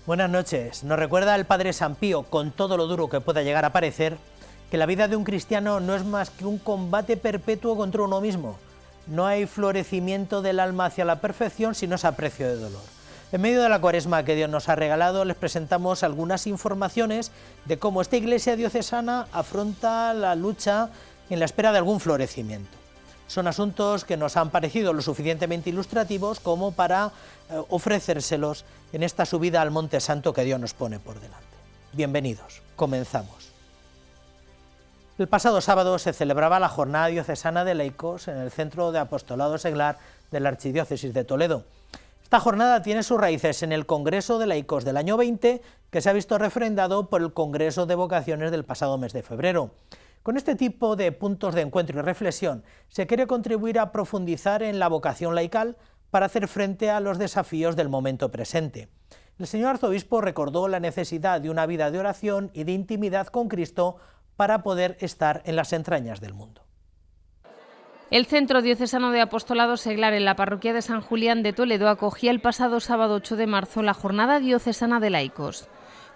Buenas noches. Nos recuerda el Padre San Pío, con todo lo duro que pueda llegar a parecer, que la vida de un cristiano no es más que un combate perpetuo contra uno mismo. No hay florecimiento del alma hacia la perfección si no es a precio de dolor. En medio de la Cuaresma que Dios nos ha regalado, les presentamos algunas informaciones de cómo esta Iglesia diocesana afronta la lucha en la espera de algún florecimiento. Son asuntos que nos han parecido lo suficientemente ilustrativos como para ofrecérselos en esta subida al Monte Santo que Dios nos pone por delante. Bienvenidos, comenzamos. El pasado sábado se celebraba la Jornada Diocesana de Laicos en el Centro de Apostolado Seglar de la Archidiócesis de Toledo. Esta jornada tiene sus raíces en el Congreso de Laicos del año 20, que se ha visto refrendado por el Congreso de Vocaciones del pasado mes de febrero. Con este tipo de puntos de encuentro y reflexión se quiere contribuir a profundizar en la vocación laical para hacer frente a los desafíos del momento presente. El señor arzobispo recordó la necesidad de una vida de oración y de intimidad con Cristo para poder estar en las entrañas del mundo. El Centro Diocesano de Apostolado Seglar en la parroquia de San Julián de Toledo acogía el pasado sábado 8 de marzo la Jornada Diocesana de Laicos.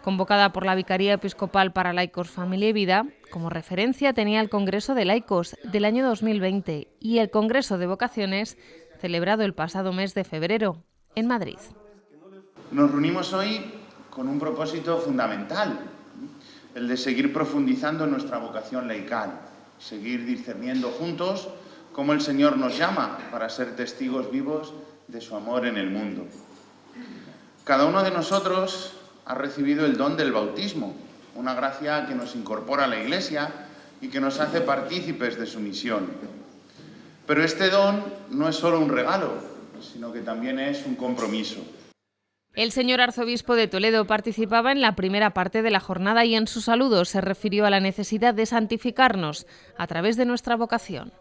Convocada por la Vicaría Episcopal para Laicos, Familia y Vida, como referencia tenía el Congreso de Laicos del año 2020 y el Congreso de Vocaciones celebrado el pasado mes de febrero en Madrid. Nos reunimos hoy con un propósito fundamental, el de seguir profundizando en nuestra vocación laical, seguir discerniendo juntos cómo el Señor nos llama para ser testigos vivos de su amor en el mundo. Cada uno de nosotros ha recibido el don del bautismo, una gracia que nos incorpora a la Iglesia y que nos hace partícipes de su misión. Pero este don no es solo un regalo, sino que también es un compromiso. El señor arzobispo de Toledo participaba en la primera parte de la jornada y en su saludo se refirió a la necesidad de santificarnos a través de nuestra vocación.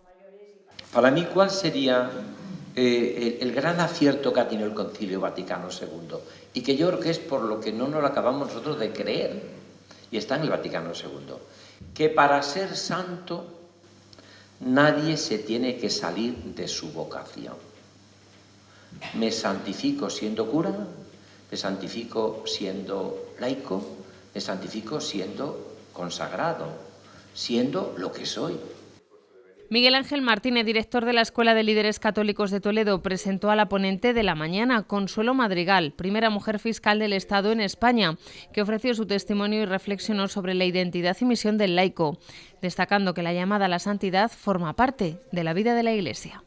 Para mí, ¿cuál sería el gran acierto que ha tenido el Concilio Vaticano II? Y que yo creo que es por lo que no nos lo acabamos nosotros de creer, y está en el Vaticano II, que para ser santo nadie se tiene que salir de su vocación. Me santifico siendo cura, me santifico siendo laico, me santifico siendo consagrado, siendo lo que soy. Miguel Ángel Martínez, director de la Escuela de Líderes Católicos de Toledo, presentó a la ponente de la mañana, Consuelo Madrigal, primera mujer fiscal del Estado en España, que ofreció su testimonio y reflexionó sobre la identidad y misión del laico, destacando que la llamada a la santidad forma parte de la vida de la Iglesia.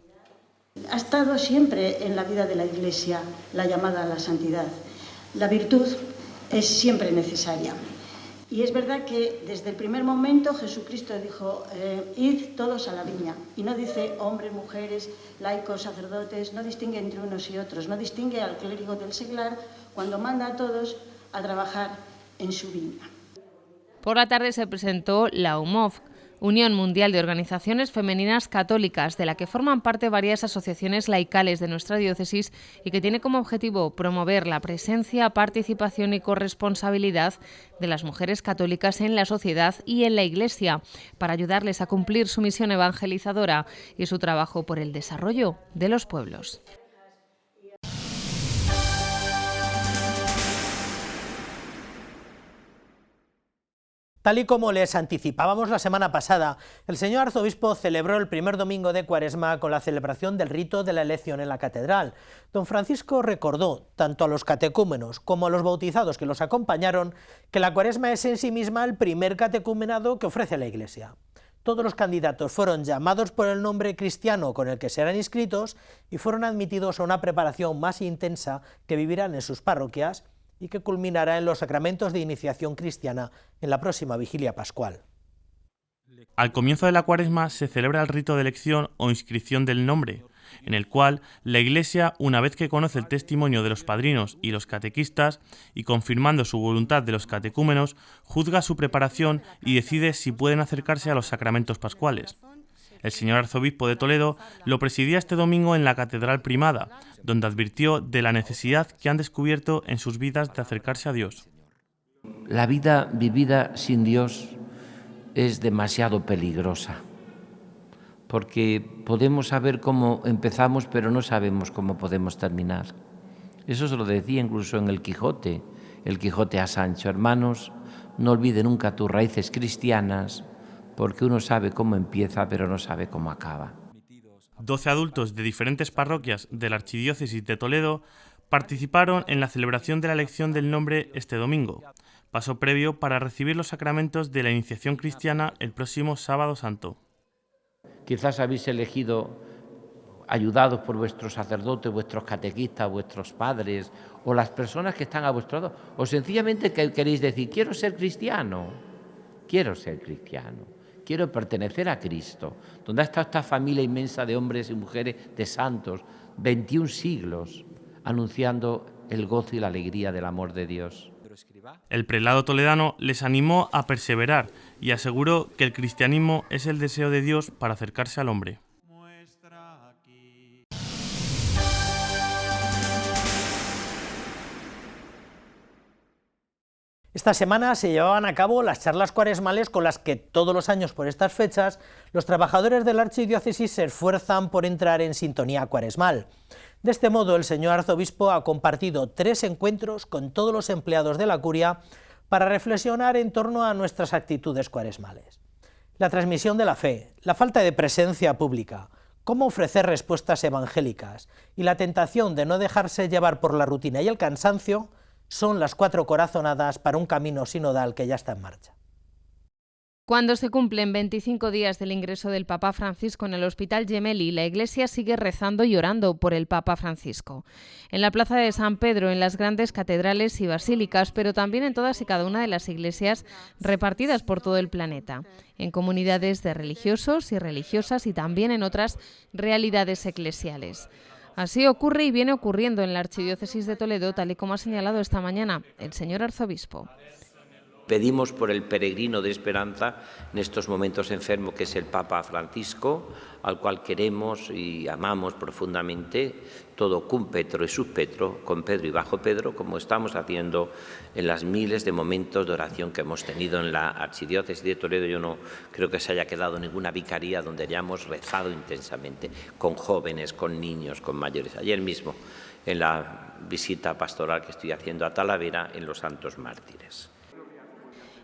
Ha estado siempre en la vida de la Iglesia la llamada a la santidad. La virtud es siempre necesaria. Y es verdad que desde el primer momento Jesucristo dijo, id todos a la viña. Y no dice hombres, mujeres, laicos, sacerdotes, no distingue entre unos y otros, no distingue al clérigo del seglar cuando manda a todos a trabajar en su viña. Por la tarde se presentó la UMOF, Unión Mundial de Organizaciones Femeninas Católicas, de la que forman parte varias asociaciones laicales de nuestra diócesis y que tiene como objetivo promover la presencia, participación y corresponsabilidad de las mujeres católicas en la sociedad y en la Iglesia, para ayudarles a cumplir su misión evangelizadora y su trabajo por el desarrollo de los pueblos. Tal y como les anticipábamos la semana pasada, el señor arzobispo celebró el primer domingo de Cuaresma con la celebración del rito de la elección en la catedral. Don Francisco recordó, tanto a los catecúmenos como a los bautizados que los acompañaron, que la Cuaresma es en sí misma el primer catecumenado que ofrece la Iglesia. Todos los candidatos fueron llamados por el nombre cristiano con el que serán inscritos y fueron admitidos a una preparación más intensa que vivirán en sus parroquias y que culminará en los sacramentos de iniciación cristiana en la próxima vigilia pascual. Al comienzo de la Cuaresma se celebra el rito de elección o inscripción del nombre, en el cual la Iglesia, una vez que conoce el testimonio de los padrinos y los catequistas, y confirmando su voluntad de los catecúmenos, juzga su preparación y decide si pueden acercarse a los sacramentos pascuales. El señor arzobispo de Toledo lo presidía este domingo en la Catedral Primada, donde advirtió de la necesidad que han descubierto en sus vidas de acercarse a Dios. La vida vivida sin Dios es demasiado peligrosa, porque podemos saber cómo empezamos, pero no sabemos cómo podemos terminar. Eso se lo decía incluso en el Quijote, el Quijote a Sancho: hermanos, no olvide nunca tus raíces cristianas, porque uno sabe cómo empieza, pero no sabe cómo acaba. 12 adultos de diferentes parroquias de la Archidiócesis de Toledo participaron en la celebración de la elección del nombre este domingo, paso previo para recibir los sacramentos de la iniciación cristiana el próximo Sábado Santo. Quizás habéis elegido, ayudados por vuestros sacerdotes, vuestros catequistas, vuestros padres o las personas que están a vuestro lado, o sencillamente que queréis decir: quiero ser cristiano, quiero pertenecer a Cristo, donde ha estado esta familia inmensa de hombres y mujeres, de santos, 21 siglos, anunciando el gozo y la alegría del amor de Dios. El prelado toledano les animó a perseverar y aseguró que el cristianismo es el deseo de Dios para acercarse al hombre. Esta semana se llevaban a cabo las charlas cuaresmales con las que todos los años por estas fechas los trabajadores de la archidiócesis se esfuerzan por entrar en sintonía cuaresmal. De este modo, el señor arzobispo ha compartido 3 encuentros con todos los empleados de la curia para reflexionar en torno a nuestras actitudes cuaresmales. La transmisión de la fe, la falta de presencia pública, cómo ofrecer respuestas evangélicas y la tentación de no dejarse llevar por la rutina y el cansancio son las 4 corazonadas para un camino sinodal que ya está en marcha. Cuando se cumplen 25 días del ingreso del Papa Francisco en el Hospital Gemelli, la Iglesia sigue rezando y orando por el Papa Francisco. En la Plaza de San Pedro, en las grandes catedrales y basílicas, pero también en todas y cada una de las iglesias repartidas por todo el planeta, en comunidades de religiosos y religiosas y también en otras realidades eclesiales. Así ocurre y viene ocurriendo en la Archidiócesis de Toledo, tal y como ha señalado esta mañana el señor arzobispo. Pedimos por el peregrino de esperanza en estos momentos enfermo, que es el Papa Francisco, al cual queremos y amamos profundamente, todo cum Petro y sub Petro, con Pedro y bajo Pedro, como estamos haciendo en las miles de momentos de oración que hemos tenido en la Archidiócesis de Toledo. Yo no creo que se haya quedado ninguna vicaría donde hayamos rezado intensamente, con jóvenes, con niños, con mayores. Ayer mismo, en la visita pastoral que estoy haciendo a Talavera, en los Santos Mártires.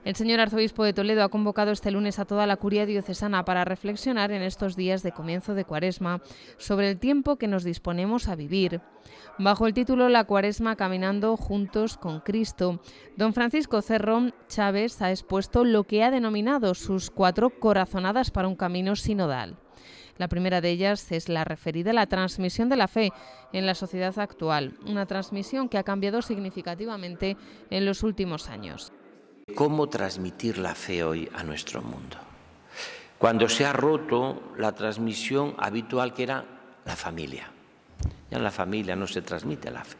El señor arzobispo de Toledo ha convocado este lunes a toda la curia diocesana para reflexionar en estos días de comienzo de Cuaresma sobre el tiempo que nos disponemos a vivir. Bajo el título La Cuaresma caminando juntos con Cristo, don Francisco Cerro Chávez ha expuesto lo que ha denominado sus 4 corazonadas para un camino sinodal. La primera de ellas es la referida a la transmisión de la fe en la sociedad actual, una transmisión que ha cambiado significativamente en los últimos años. ¿Cómo transmitir la fe hoy a nuestro mundo? Cuando se ha roto la transmisión habitual que era la familia. Ya en la familia no se transmite la fe.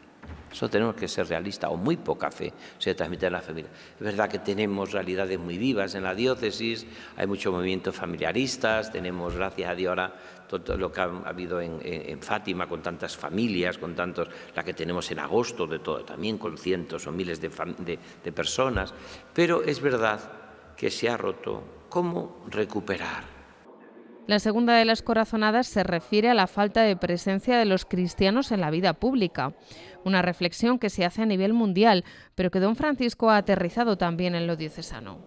Eso tenemos que ser realistas, o muy poca fe se transmite en la familia. Es verdad que tenemos realidades muy vivas en la diócesis, hay muchos movimientos familiaristas, tenemos, gracias a Dios, ahora todo lo que ha habido en Fátima, con tantas familias, con tantos, la que tenemos en agosto, de todo, también con cientos o miles de personas, pero es verdad que se ha roto. ¿Cómo recuperar? La segunda de las corazonadas se refiere a la falta de presencia de los cristianos en la vida pública, una reflexión que se hace a nivel mundial, pero que don Francisco ha aterrizado también en lo diocesano.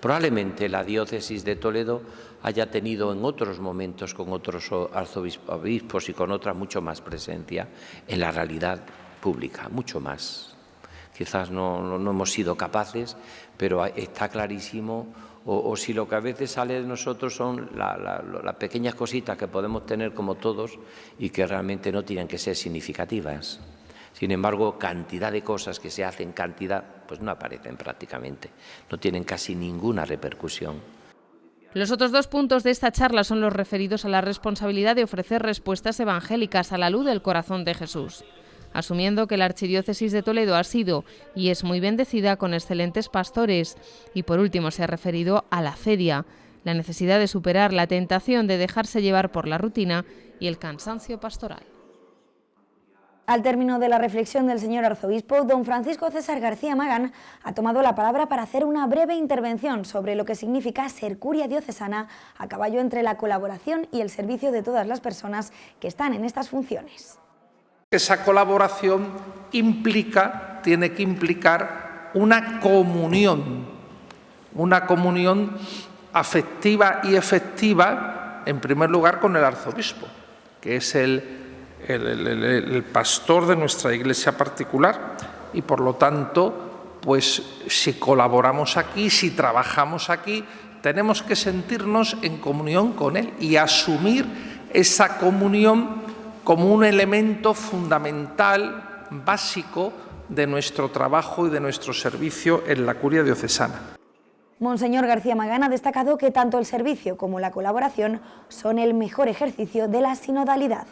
Probablemente la diócesis de Toledo haya tenido en otros momentos, con otros arzobispos y con otras, mucho más presencia en la realidad pública, mucho más. Quizás no hemos sido capaces, pero está clarísimo. O si lo que a veces sale de nosotros son las pequeñas cositas que podemos tener como todos y que realmente no tienen que ser significativas. Sin embargo, cantidad de cosas que se hacen, pues no aparecen prácticamente, no tienen casi ninguna repercusión. Los otros 2 puntos de esta charla son los referidos a la responsabilidad de ofrecer respuestas evangélicas a la luz del corazón de Jesús, asumiendo que la Archidiócesis de Toledo ha sido y es muy bendecida con excelentes pastores. Y por último se ha referido a la acedia, la necesidad de superar la tentación de dejarse llevar por la rutina y el cansancio pastoral. Al término de la reflexión del señor arzobispo, don Francisco César García Magán ha tomado la palabra para hacer una breve intervención sobre lo que significa ser curia diocesana a caballo entre la colaboración y el servicio de todas las personas que están en estas funciones. Esa colaboración tiene que implicar una comunión afectiva y efectiva, en primer lugar con el arzobispo, que es el pastor de nuestra iglesia particular, y por lo tanto, pues si colaboramos aquí, si trabajamos aquí, tenemos que sentirnos en comunión con él y asumir esa comunión como un elemento fundamental, básico, de nuestro trabajo y de nuestro servicio en la curia diocesana. Monseñor García Magán ha destacado que tanto el servicio como la colaboración son el mejor ejercicio de la sinodalidad.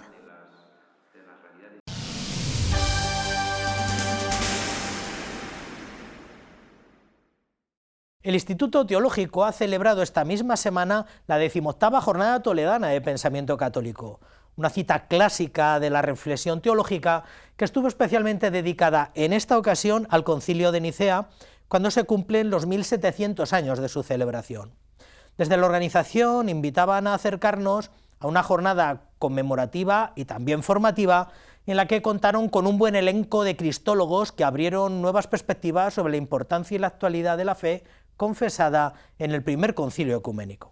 El Instituto Teológico ha celebrado esta misma semana la 18ª Jornada Toledana de Pensamiento Católico, una cita clásica de la reflexión teológica que estuvo especialmente dedicada en esta ocasión al Concilio de Nicea, cuando se cumplen los 1700 años de su celebración. Desde la organización invitaban a acercarnos a una jornada conmemorativa y también formativa, en la que contaron con un buen elenco de cristólogos que abrieron nuevas perspectivas sobre la importancia y la actualidad de la fe confesada en el primer concilio ecuménico.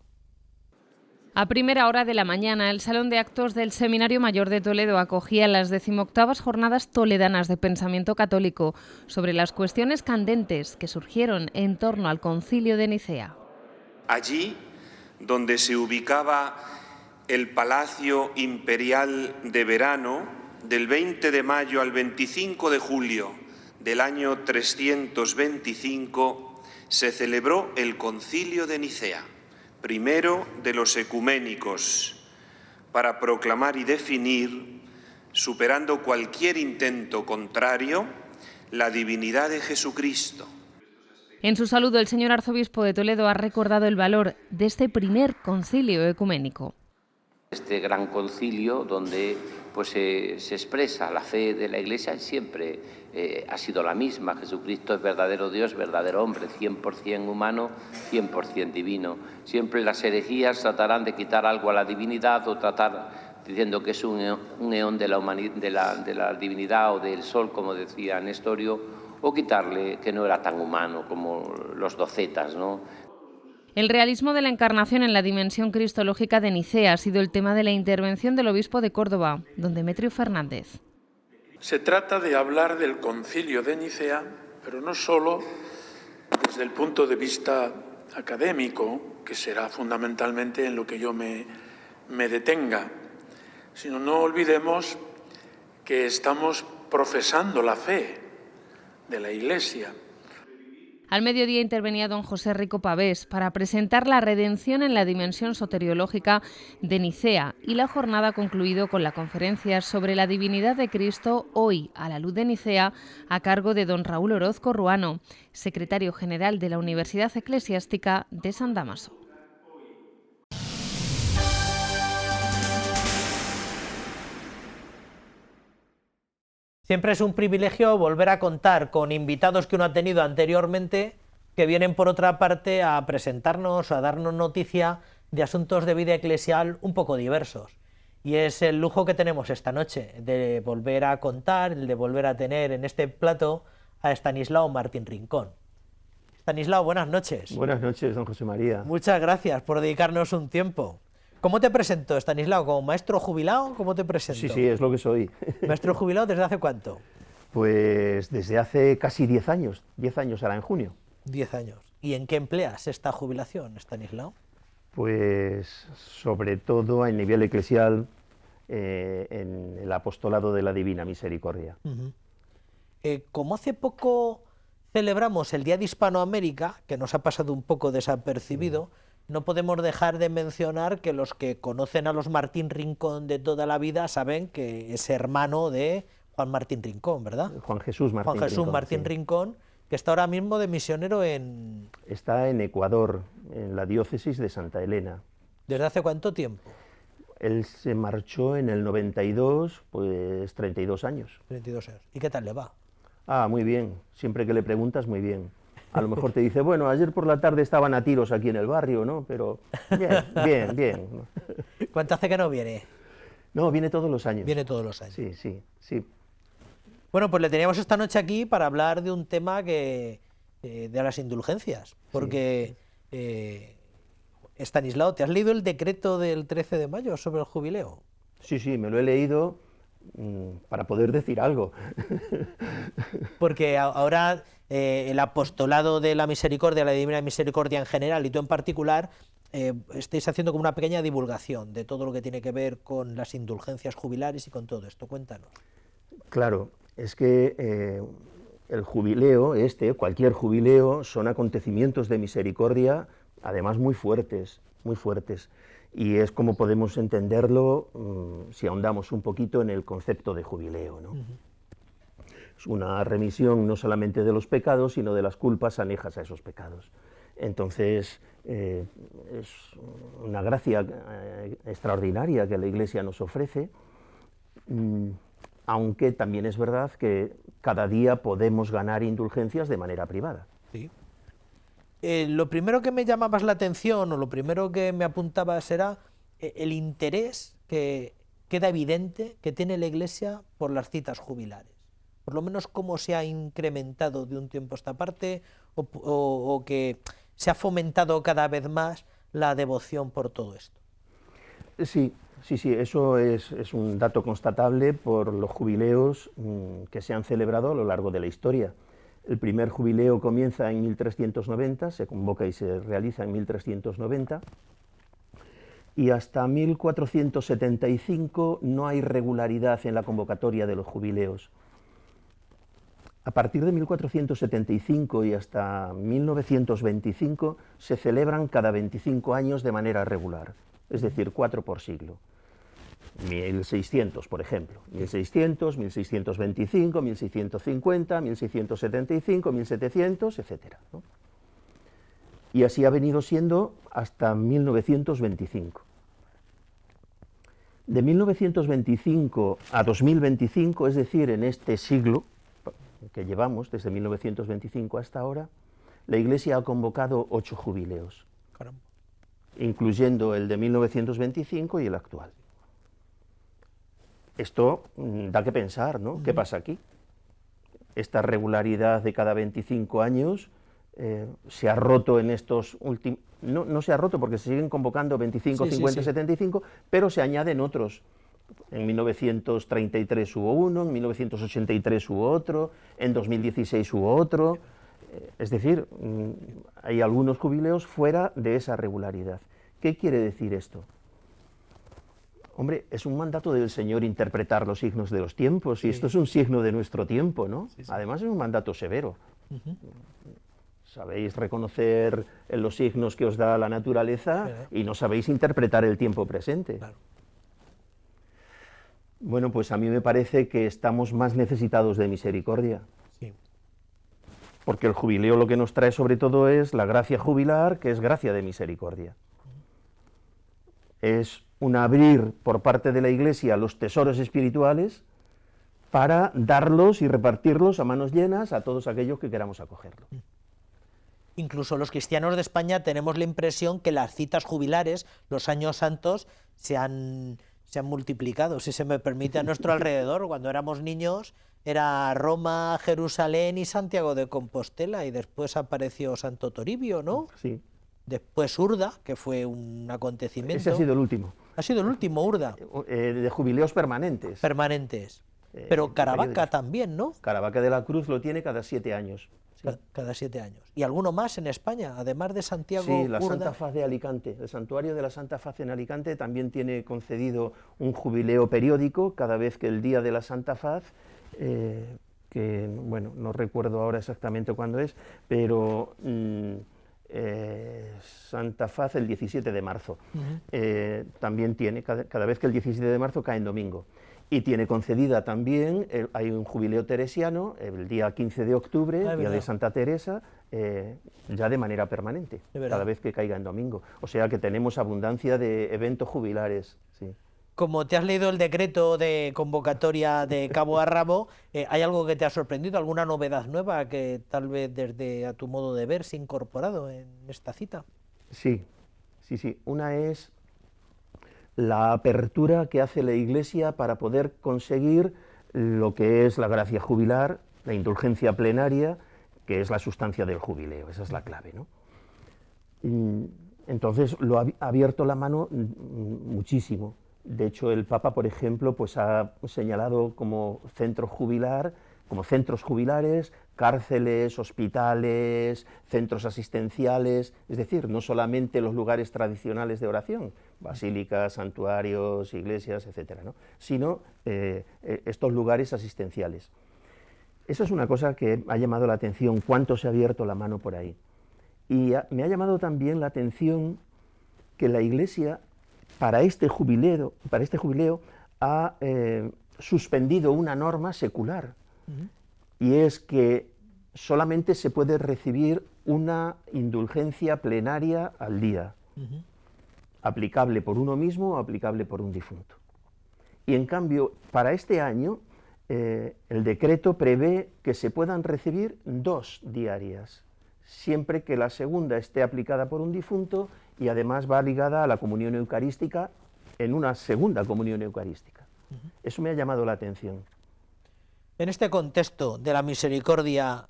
A primera hora de la mañana, el Salón de Actos del Seminario Mayor de Toledo acogía las 18ª Jornadas Toledanas de Pensamiento Católico sobre las cuestiones candentes que surgieron en torno al Concilio de Nicea. Allí, donde se ubicaba el Palacio Imperial de Verano, del 20 de mayo al 25 de julio del año 325, se celebró el Concilio de Nicea, primero de los ecuménicos, para proclamar y definir, superando cualquier intento contrario, la divinidad de Jesucristo. En su saludo, el señor arzobispo de Toledo ha recordado el valor de este primer concilio ecuménico. Este gran concilio donde pues, se expresa la fe de la Iglesia siempre ha sido la misma. Jesucristo es verdadero Dios, verdadero hombre, 100% humano, 100% divino. Siempre las herejías tratarán de quitar algo a la divinidad o tratar diciendo que es un eón de la divinidad o del sol, como decía Nestorio, o quitarle que no era tan humano como los docetas, ¿no? El realismo de la encarnación en la dimensión cristológica de Nicea ha sido el tema de la intervención del obispo de Córdoba, don Demetrio Fernández. Se trata de hablar del Concilio de Nicea, pero no solo desde el punto de vista académico, que será fundamentalmente en lo que yo me detenga, sino no olvidemos que estamos profesando la fe de la Iglesia. Al mediodía intervenía don José Rico Pavés para presentar la redención en la dimensión soteriológica de Nicea, y la jornada ha concluido con la conferencia sobre la divinidad de Cristo hoy a la luz de Nicea, a cargo de don Raúl Orozco Ruano, secretario general de la Universidad Eclesiástica de San Dámaso. Siempre es un privilegio volver a contar con invitados que uno ha tenido anteriormente, que vienen por otra parte a presentarnos, a darnos noticia de asuntos de vida eclesial un poco diversos. Y es el lujo que tenemos esta noche, de volver a contar, de volver a tener en este plato a Estanislao Martín Rincón. Estanislao, buenas noches. Buenas noches, don José María. Muchas gracias por dedicarnos un tiempo. ¿Cómo te presento, Estanislao? ¿Como maestro jubilado? ¿Cómo te presento? Sí, es lo que soy. ¿Maestro jubilado desde hace cuánto? Pues desde hace casi 10 años. 10 años ahora en junio. 10 años. ¿Y en qué empleas esta jubilación, Estanislao? Pues sobre todo a nivel eclesial, en el apostolado de la Divina Misericordia. Como hace poco celebramos el Día de Hispanoamérica, que nos ha pasado un poco desapercibido, no podemos dejar de mencionar que los que conocen a los Martín Rincón de toda la vida saben que es hermano de Juan Martín Rincón, ¿verdad? Juan Jesús Martín Rincón, que está ahora mismo de misionero en... Está en Ecuador, en la diócesis de Santa Elena. ¿Desde hace cuánto tiempo? Él se marchó en el 92, pues 32 años. 32 años. ¿Y qué tal le va? Ah, muy bien. Siempre que le preguntas, muy bien. A lo mejor te dice, bueno, ayer por la tarde estaban a tiros aquí en el barrio, ¿no? Pero bien. ¿Cuánto hace que no viene? No, viene todos los años. Viene todos los años. Sí, sí, sí. Bueno, pues le teníamos esta noche aquí para hablar de un tema de las indulgencias, porque Estanislao, ¿te has leído el decreto del 13 de mayo sobre el jubileo? Sí, sí, me lo he leído para poder decir algo. Porque ahora el apostolado de la misericordia, la divina misericordia en general y tú en particular, estáis haciendo como una pequeña divulgación de todo lo que tiene que ver con las indulgencias jubilares y con todo esto. Cuéntanos. Claro, es que el jubileo, cualquier jubileo, son acontecimientos de misericordia, además muy fuertes, muy fuertes. Y es como podemos entenderlo si ahondamos un poquito en el concepto de jubileo, ¿no? Es una remisión no solamente de los pecados, sino de las culpas anejas a esos pecados. Entonces, es una gracia extraordinaria que la Iglesia nos ofrece, aunque también es verdad que cada día podemos ganar indulgencias de manera privada. Sí. Lo primero que me llama más la atención, o lo primero que me apuntaba, será el interés que queda evidente que tiene la Iglesia por las citas jubilares. Por lo menos cómo se ha incrementado de un tiempo a esta parte, o que se ha fomentado cada vez más la devoción por todo esto. Sí, sí, sí, eso es un dato constatable por los jubileos que se han celebrado a lo largo de la historia. El primer jubileo comienza en 1390, se convoca y se realiza en 1390, y hasta 1475 no hay regularidad en la convocatoria de los jubileos. A partir de 1475 y hasta 1925 se celebran cada 25 años de manera regular, es decir, 4 por siglo. 1600, por ejemplo, 1600, 1625, 1650, 1675, 1700, etc., ¿no? Y así ha venido siendo hasta 1925. De 1925 a 2025, es decir, en este siglo que llevamos, desde 1925 hasta ahora, la Iglesia ha convocado 8 jubileos, Caramba. Incluyendo el de 1925 y el actual. Esto da que pensar, ¿no? ¿Qué pasa aquí? Esta regularidad de cada 25 años se ha roto en estos últimos... No se ha roto porque se siguen convocando 25, sí, 50, sí, 75, pero se añaden otros. En 1933 hubo uno, en 1983 hubo otro, en 2016 hubo otro. Es decir, hay algunos jubileos fuera de esa regularidad. ¿Qué quiere decir esto? Hombre, es un mandato del Señor interpretar los signos de los tiempos, y sí, esto es un signo de nuestro tiempo, ¿no? Sí, sí. Además es un mandato severo. Sabéis reconocer los signos que os da la naturaleza y no sabéis interpretar el tiempo presente. Claro. Bueno, pues a mí me parece que estamos más necesitados de misericordia. Sí. Porque el jubileo lo que nos trae sobre todo es la gracia jubilar, que es gracia de misericordia. Es un abrir por parte de la Iglesia los tesoros espirituales para darlos y repartirlos a manos llenas a todos aquellos que queramos acogerlo. Incluso los cristianos de España tenemos la impresión que las citas jubilares, los años santos, se han multiplicado, si se me permite, a nuestro alrededor. Cuando éramos niños era Roma, Jerusalén y Santiago de Compostela, y después apareció Santo Toribio, ¿no? Sí. Después Urda, que fue un acontecimiento. Ese ha sido el último. Ha sido el último, Urda. De jubileos permanentes. Permanentes. Pero Caravaca también, ¿no? Caravaca de la Cruz lo tiene cada 7 años. Sí. Cada 7 años. ¿Y alguno más en España, además de Santiago? Sí, la Urda? Santa Faz de Alicante. El santuario de la Santa Faz en Alicante también tiene concedido un jubileo periódico cada vez que el día de la Santa Faz, que, bueno, no recuerdo ahora exactamente cuándo es, pero Santa Faz el 17 de marzo. También tiene, cada vez que el 17 de marzo cae en domingo. Y tiene concedida también, hay un jubileo teresiano, el día 15 de octubre, día de Santa Teresa, ya de manera permanente, cada vez que caiga en domingo. O sea que tenemos abundancia de eventos jubilares. Sí. Como te has leído el decreto de convocatoria de cabo a rabo, ¿hay algo que te ha sorprendido, alguna novedad nueva que tal vez desde a tu modo de ver se ha incorporado en esta cita? Sí, sí, sí. Una es la apertura que hace la Iglesia para poder conseguir lo que es la gracia jubilar, la indulgencia plenaria, que es la sustancia del jubileo, esa es la clave, ¿no? Entonces lo ha abierto la mano muchísimo. De hecho, el Papa, por ejemplo, pues ha señalado como centro jubilar, como centros jubilares, cárceles, hospitales, centros asistenciales, es decir, no solamente los lugares tradicionales de oración, basílicas, santuarios, iglesias, etcétera, ¿no?, sino estos lugares asistenciales. Eso es una cosa que ha llamado la atención, cuánto se ha abierto la mano por ahí. Y me ha llamado también la atención que la Iglesia, para este jubileo ha suspendido una norma secular, y es que solamente se puede recibir una indulgencia plenaria al día, aplicable por uno mismo o aplicable por un difunto. Y en cambio, para este año, el decreto prevé que se puedan recibir 2 diarias, siempre que la segunda esté aplicada por un difunto y además va ligada a la comunión eucarística en una segunda comunión eucarística. Eso me ha llamado la atención. En este contexto de la misericordia,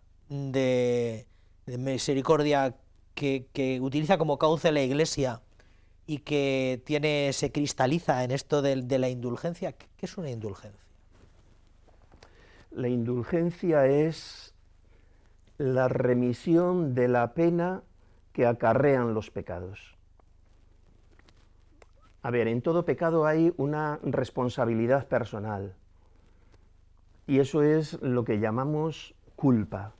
que utiliza como cauce la Iglesia y que se cristaliza en esto de la indulgencia, ¿qué es una indulgencia? La indulgencia es la remisión de la pena que acarrean los pecados. A ver, en todo pecado hay una responsabilidad personal, y eso es lo que llamamos culpa.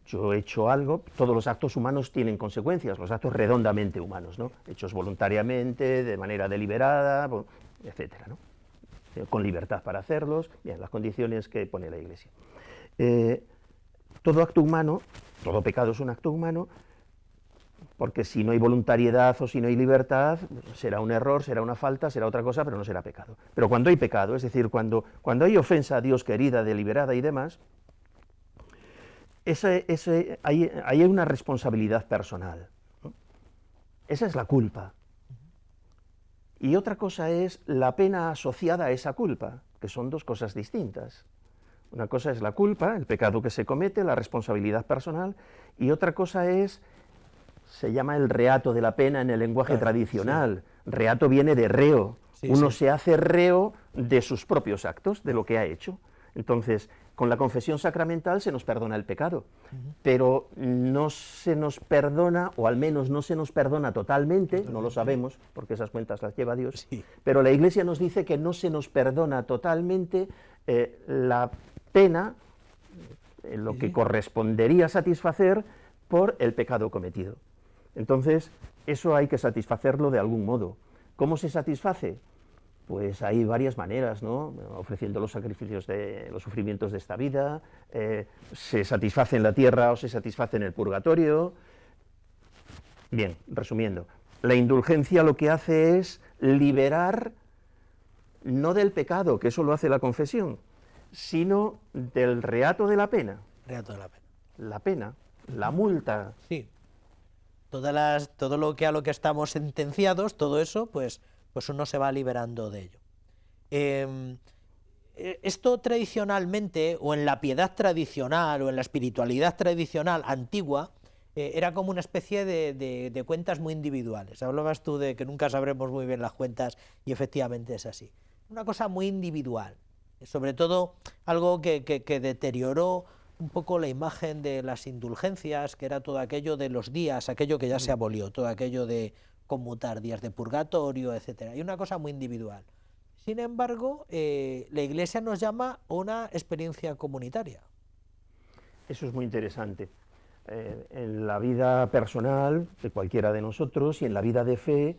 Yo he hecho algo, todos los actos humanos tienen consecuencias, los actos redondamente humanos, ¿no?, hechos voluntariamente, de manera deliberada, etcétera, ¿no?, con libertad para hacerlos, bien, las condiciones que pone la Iglesia. Todo acto humano, todo pecado es un acto humano, porque si no hay voluntariedad o si no hay libertad, será un error, será una falta, será otra cosa, pero no será pecado. Pero cuando hay pecado, es decir, cuando hay ofensa a Dios querida, deliberada y demás, hay una responsabilidad personal, ¿no? Esa es la culpa. Y otra cosa es la pena asociada a esa culpa, que son 2 cosas distintas. Una cosa es la culpa, el pecado que se comete, la responsabilidad personal, y otra cosa se llama el reato de la pena en el lenguaje tradicional. Sí. Reato viene de reo. Sí, uno se hace reo de sus propios actos, de lo que ha hecho. Entonces, con la confesión sacramental se nos perdona el pecado, pero no se nos perdona, o al menos no se nos perdona totalmente, no lo sabemos, porque esas cuentas las lleva Dios, pero la Iglesia nos dice que no se nos perdona totalmente la pena, lo que correspondería satisfacer por el pecado cometido. Entonces, eso hay que satisfacerlo de algún modo. ¿Cómo se satisface? Pues hay varias maneras, ¿no?, ofreciendo los sacrificios de los sufrimientos de esta vida, se satisface en la tierra o se satisface en el purgatorio. Bien, resumiendo, la indulgencia lo que hace es liberar, no del pecado, que eso lo hace la confesión, sino del reato de la pena. Reato de la pena. La pena, la multa. Sí. Todo lo que a lo que estamos sentenciados, todo eso, pues uno se va liberando de ello. Esto tradicionalmente, o en la piedad tradicional, o en la espiritualidad tradicional antigua, era como una especie de cuentas muy individuales. Hablabas tú de que nunca sabremos muy bien las cuentas, y efectivamente es así. Una cosa muy individual, sobre todo algo que deterioró un poco la imagen de las indulgencias, que era todo aquello de los días, aquello que ya se abolió, todo aquello de conmutar días de purgatorio, etcétera. Y una cosa muy individual. Sin embargo, la Iglesia nos llama a una experiencia comunitaria. Eso es muy interesante. En la vida personal de cualquiera de nosotros y en la vida de fe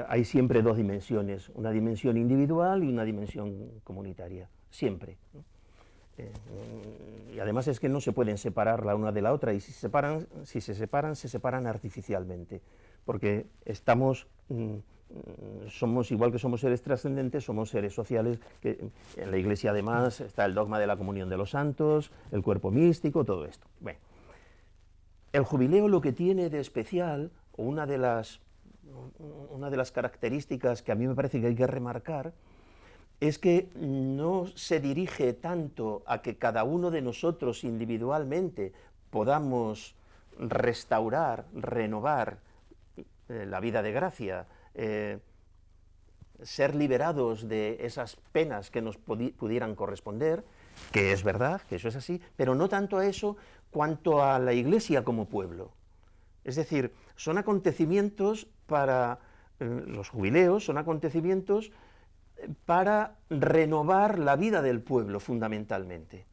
hay siempre 2 dimensiones, una dimensión individual y una dimensión comunitaria, siempre, ¿no? Y además es que no se pueden separar la una de la otra, y si se separan artificialmente, porque somos, igual que somos seres trascendentes, somos seres sociales, que en la Iglesia además está el dogma de la comunión de los santos, el cuerpo místico, todo esto. Bueno, el jubileo lo que tiene de especial, o una de las una de las características que a mí me parece que hay que remarcar es que no se dirige tanto a que cada uno de nosotros individualmente podamos restaurar, renovar la vida de gracia, ser liberados de esas penas que nos pudieran corresponder, que es verdad, que eso es así, pero no tanto a eso cuanto a la Iglesia como pueblo. Es decir, son acontecimientos para los jubileos, son acontecimientos para renovar la vida del pueblo fundamentalmente.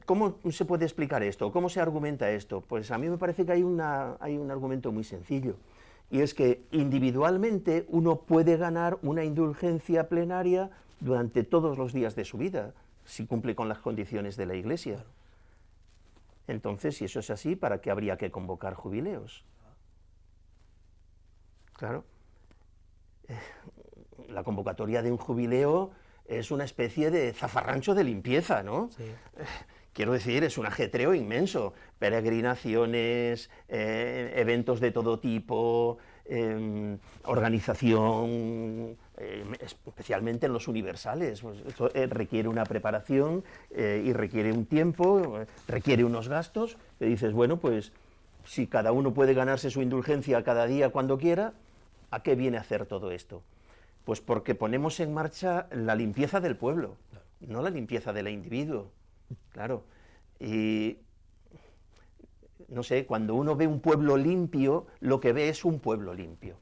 ¿Cómo se puede explicar esto? ¿Cómo se argumenta esto? Pues a mí me parece que hay un argumento muy sencillo, y es que individualmente uno puede ganar una indulgencia plenaria durante todos los días de su vida, si cumple con las condiciones de la Iglesia. Entonces, si eso es así, ¿para qué habría que convocar jubileos? Claro. La convocatoria de un jubileo es una especie de zafarrancho de limpieza, ¿no? Sí. Quiero decir, es un ajetreo inmenso, peregrinaciones, eventos de todo tipo, organización, especialmente en los universales. Pues esto requiere una preparación y requiere un tiempo, requiere unos gastos, que dices, bueno, pues si cada uno puede ganarse su indulgencia cada día cuando quiera, ¿a qué viene a hacer todo esto? Pues porque ponemos en marcha la limpieza del pueblo, no la limpieza del individuo, claro. Y, no sé, cuando uno ve un pueblo limpio, lo que ve es un pueblo limpio.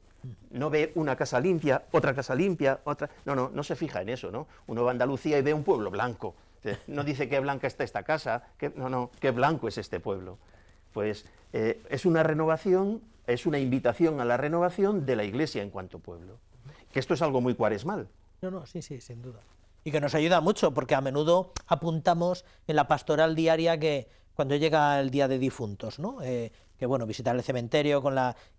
No ve una casa limpia, otra... No se fija en eso, ¿no? Uno va a Andalucía y ve un pueblo blanco. No dice qué blanca está esta casa, qué blanco es este pueblo. Pues es una renovación, es una invitación a la renovación de la Iglesia en cuanto pueblo. Que esto es algo muy cuaresmal. Sí, sin duda. Y que nos ayuda mucho, porque a menudo apuntamos en la pastoral diaria que cuando llega el día de difuntos, ¿no? Que bueno, visitar el cementerio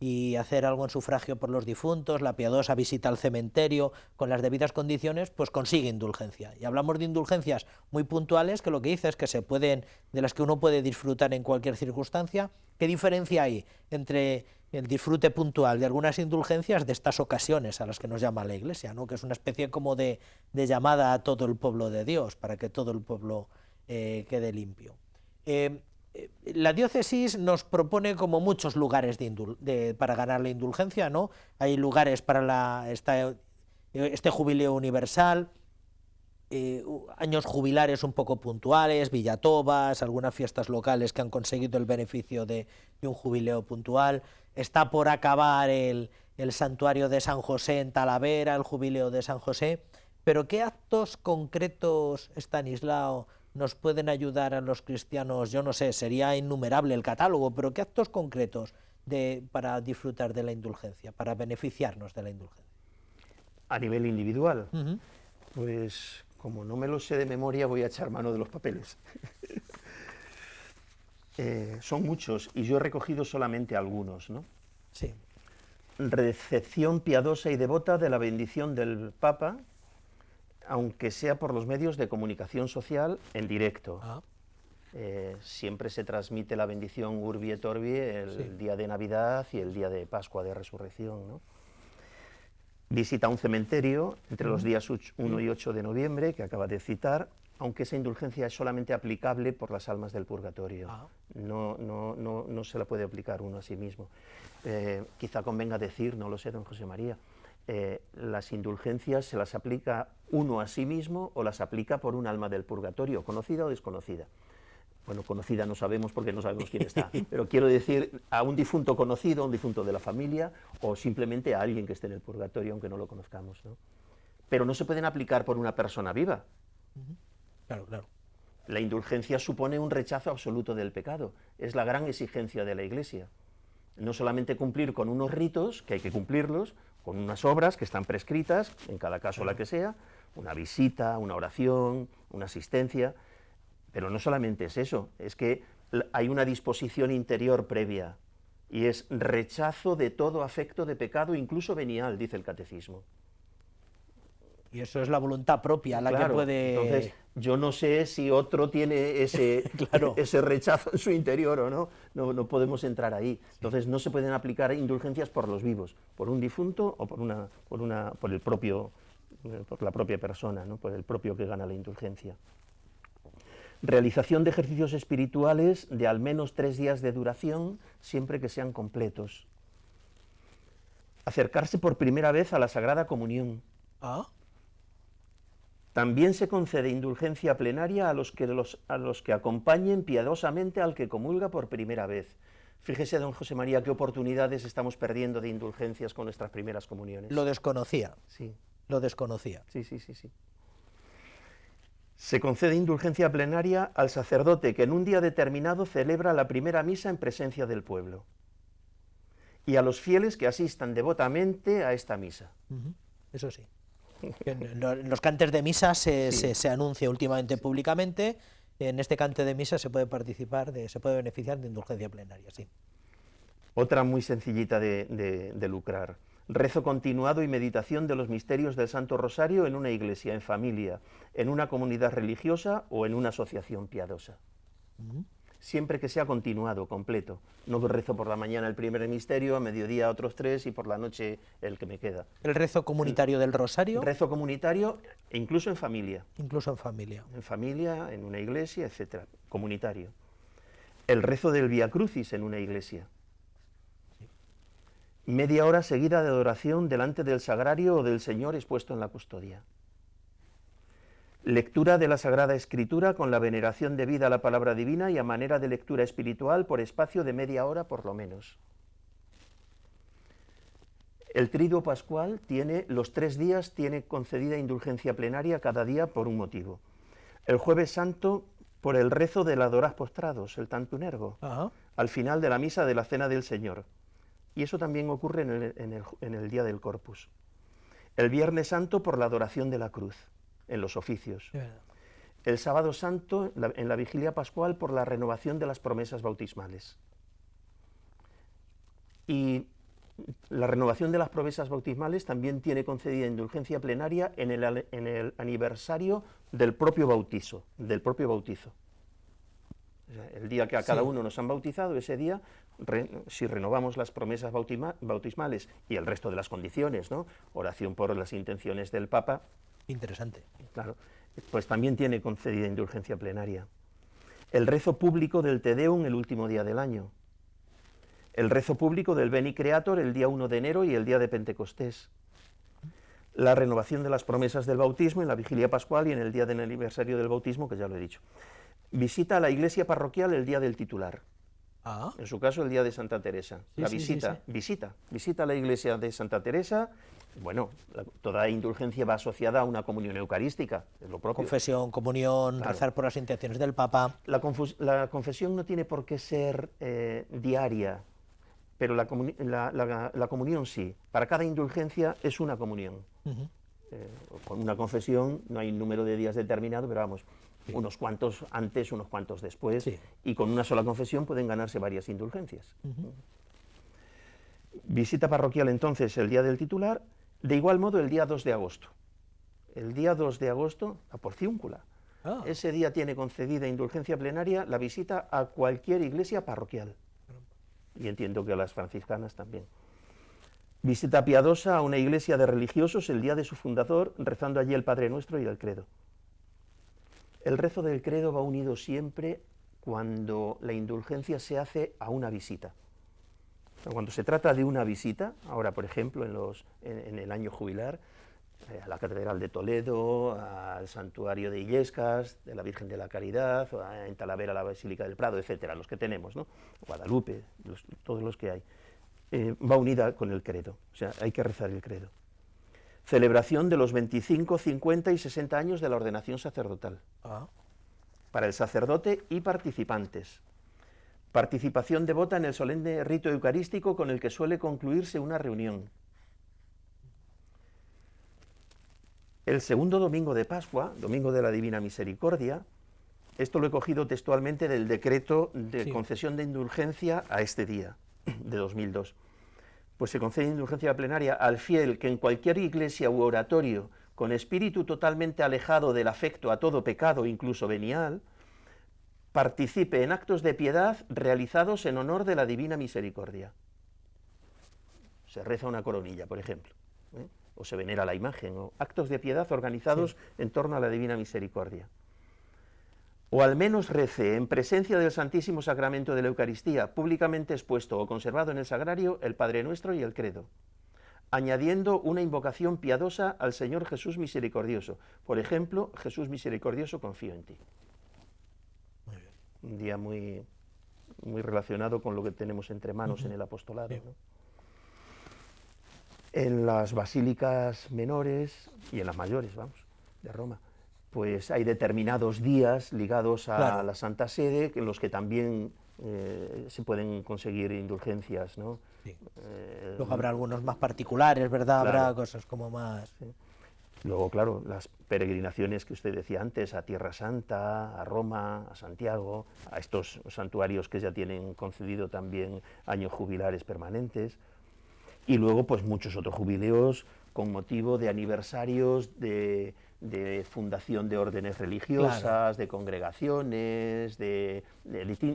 y hacer algo en sufragio por los difuntos, la piadosa visita al cementerio con las debidas condiciones, pues consigue indulgencia. Y hablamos de indulgencias muy puntuales, que lo que dice es que de las que uno puede disfrutar en cualquier circunstancia. ¿Qué diferencia hay entre el disfrute puntual de algunas indulgencias de estas ocasiones a las que nos llama la Iglesia, ¿no? Que es una especie como de llamada a todo el pueblo de Dios, para que todo el pueblo quede limpio? La diócesis nos propone como muchos lugares para ganar la indulgencia, ¿no? Hay lugares para este jubileo universal, años jubilares un poco puntuales, villatobas, algunas fiestas locales que han conseguido el beneficio de un jubileo puntual. Está por acabar el santuario de San José en Talavera, el jubileo de San José. Pero ¿qué actos concretos, Estanislao, nos pueden ayudar a los cristianos? Yo no sé, sería innumerable el catálogo, pero ¿qué actos concretos para disfrutar de la indulgencia, para beneficiarnos de la indulgencia? A nivel individual, pues como no me lo sé de memoria, voy a echar mano de los papeles. Son muchos, y yo he recogido solamente algunos, ¿no? Sí. Recepción piadosa y devota de la bendición del Papa, aunque sea por los medios de comunicación social en directo. Siempre se transmite la bendición Urbi et Orbi el día de Navidad y el día de Pascua de Resurrección, ¿no? Visita un cementerio entre los días 1 y 8 de noviembre, que acaba de citar, aunque esa indulgencia es solamente aplicable por las almas del purgatorio. No se la puede aplicar uno a sí mismo. Quizá convenga decir, no lo sé, don José María, las indulgencias se las aplica uno a sí mismo o las aplica por un alma del purgatorio, conocida o desconocida. Bueno, conocida no sabemos porque no sabemos quién está, pero quiero decir a un difunto conocido, a un difunto de la familia, o simplemente a alguien que esté en el purgatorio, aunque no lo conozcamos, ¿no? Pero no se pueden aplicar por una persona viva. Claro. La indulgencia supone un rechazo absoluto del pecado, es la gran exigencia de la Iglesia. No solamente cumplir con unos ritos, que hay que cumplirlos, con unas obras que están prescritas, en cada caso la que sea, una visita, una oración, una asistencia, pero no solamente es eso, es que hay una disposición interior previa, y es rechazo de todo afecto de pecado, incluso venial, dice el Catecismo. Y eso es la voluntad propia la que puede... Entonces, yo no sé si otro tiene ese, ese rechazo en su interior o no. No podemos entrar ahí. Entonces, no se pueden aplicar indulgencias por los vivos, por un difunto o por la propia persona, ¿no? Por el propio que gana la indulgencia. Realización de ejercicios espirituales de al menos 3 días de duración, siempre que sean completos. Acercarse por primera vez a la Sagrada Comunión. También se concede indulgencia plenaria a los que acompañen piadosamente al que comulga por primera vez. Fíjese, don José María, qué oportunidades estamos perdiendo de indulgencias con nuestras primeras comuniones. Lo desconocía. Sí. Lo desconocía. Sí. Se concede indulgencia plenaria al sacerdote que en un día determinado celebra la primera misa en presencia del pueblo, y a los fieles que asistan devotamente a esta misa. Eso sí. En los cantes de misa se anuncia últimamente públicamente. En este cante de misa se puede se puede beneficiar de indulgencia plenaria, sí. Otra muy sencillita de lucrar. Rezo continuado y meditación de los misterios del Santo Rosario en una iglesia, en familia, en una comunidad religiosa o en una asociación piadosa. Siempre que sea continuado, completo. No rezo por la mañana el primer misterio, a mediodía otros 3 y por la noche el que me queda. ¿El rezo comunitario del Rosario? Rezo comunitario, incluso en familia. Incluso en familia. En familia, en una iglesia, etcétera. Comunitario. El rezo del Vía Crucis en una iglesia. Media hora seguida de adoración delante del sagrario o del Señor expuesto en la custodia. Lectura de la Sagrada Escritura con la veneración debida a la palabra divina y a manera de lectura espiritual por espacio de media hora por lo menos. El Triduo Pascual los 3 días tiene concedida indulgencia plenaria cada día por un motivo. El Jueves Santo por el rezo del Adorás Postrados, el Tantum Ergo, al final de la misa de la Cena del Señor. Y eso también ocurre en el día del Corpus. El Viernes Santo por la adoración de la cruz, en los oficios. El Sábado Santo, en la Vigilia Pascual, por la renovación de las promesas bautismales. Y la renovación de las promesas bautismales también tiene concedida indulgencia plenaria en el aniversario del propio bautizo. O sea, el día que a cada uno nos han bautizado, ese día, si renovamos las promesas bautismales y el resto de las condiciones, ¿no? Oración por las intenciones del Papa. Interesante. Claro, pues también tiene concedida indulgencia plenaria. El rezo público del Te Deum el último día del año. El rezo público del Veni Creator el día 1 de enero y el día de Pentecostés. La renovación de las promesas del bautismo en la Vigilia Pascual y en el día del aniversario del bautismo, que ya lo he dicho. Visita a la iglesia parroquial el día del titular. En su caso, el día de Santa Teresa. Visita a la iglesia de Santa Teresa. Bueno, toda indulgencia va asociada a una comunión eucarística, es lo propio. Confesión, comunión, claro. Rezar por las intenciones del Papa. La confesión no tiene por qué ser diaria, pero la comunión sí. Para cada indulgencia es una comunión. Con una confesión no hay un número de días determinado, pero vamos, unos cuantos antes, unos cuantos después, y con una sola confesión pueden ganarse varias indulgencias. Visita parroquial entonces el día del titular, de igual modo el día 2 de agosto. El día 2 de agosto, la porciúncula. Ese día tiene concedida indulgencia plenaria la visita a cualquier iglesia parroquial. Y entiendo que a las franciscanas también. Visita piadosa a una iglesia de religiosos el día de su fundador, rezando allí el Padre Nuestro y el Credo. El rezo del credo va unido siempre cuando la indulgencia se hace a una visita. Cuando se trata de una visita, ahora por ejemplo en el año jubilar, a la Catedral de Toledo, al Santuario de Illescas, de la Virgen de la Caridad, en Talavera la Basílica del Prado, etcétera, los que tenemos, ¿no? Guadalupe, todos los que hay, va unida con el credo, o sea, hay que rezar el credo. Celebración de los 25, 50 y 60 años de la ordenación sacerdotal. Para el sacerdote y participantes. Participación devota en el solemne rito eucarístico con el que suele concluirse una reunión. El segundo domingo de Pascua, domingo de la Divina Misericordia, esto lo he cogido textualmente del decreto de concesión de indulgencia a este día, de 2002. Pues se concede indulgencia plenaria al fiel que en cualquier iglesia u oratorio con espíritu totalmente alejado del afecto a todo pecado, incluso venial, participe en actos de piedad realizados en honor de la divina misericordia. Se reza una coronilla, por ejemplo, o se venera la imagen, o actos de piedad organizados en torno a la divina misericordia. O al menos rece en presencia del Santísimo Sacramento de la Eucaristía, públicamente expuesto o conservado en el Sagrario, el Padre Nuestro y el Credo, añadiendo una invocación piadosa al Señor Jesús Misericordioso. Por ejemplo, Jesús Misericordioso, confío en ti. Muy bien. Un día muy relacionado con lo que tenemos entre manos en el apostolado, ¿no? En las basílicas menores y en las mayores, vamos, de Roma, pues hay determinados días ligados a la Santa Sede en los que también se pueden conseguir indulgencias, ¿no? Sí. Luego habrá algunos más particulares, ¿verdad? Claro. Habrá cosas como más... Sí. Luego, claro, las peregrinaciones que usted decía antes, a Tierra Santa, a Roma, a Santiago, a estos santuarios que ya tienen concedido también años jubilares permanentes, y luego pues muchos otros jubileos con motivo de aniversarios de fundación de órdenes religiosas, de congregaciones, de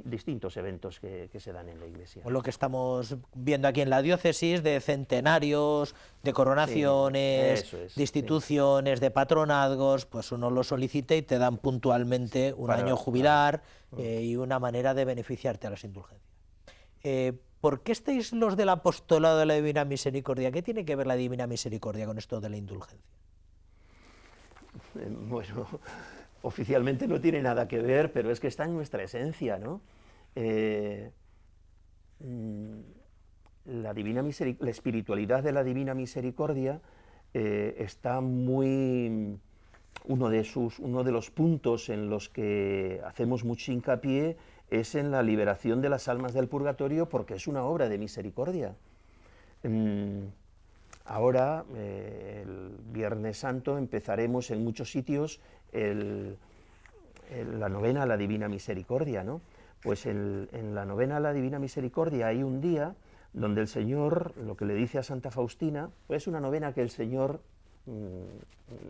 distintos eventos que se dan en la Iglesia. O lo que estamos viendo aquí en la diócesis, de centenarios, de coronaciones, sí, eso es, de instituciones, de patronazgos, pues uno lo solicita y te dan puntualmente un año jubilar y una manera de beneficiarte a las indulgencias. ¿Por qué estáis los del apostolado de la Divina Misericordia? ¿Qué tiene que ver la Divina Misericordia con esto de la indulgencia? Bueno, oficialmente no tiene nada que ver, pero es que está en nuestra esencia, ¿no? La espiritualidad de la Divina Misericordia está muy... Uno de los puntos en los que hacemos mucho hincapié es en la liberación de las almas del purgatorio, porque es una obra de misericordia. Ahora, el Viernes Santo, empezaremos en muchos sitios la novena a la Divina Misericordia, ¿no? Pues en la novena a la Divina Misericordia hay un día donde el Señor, lo que le dice a Santa Faustina, pues es una novena que el Señor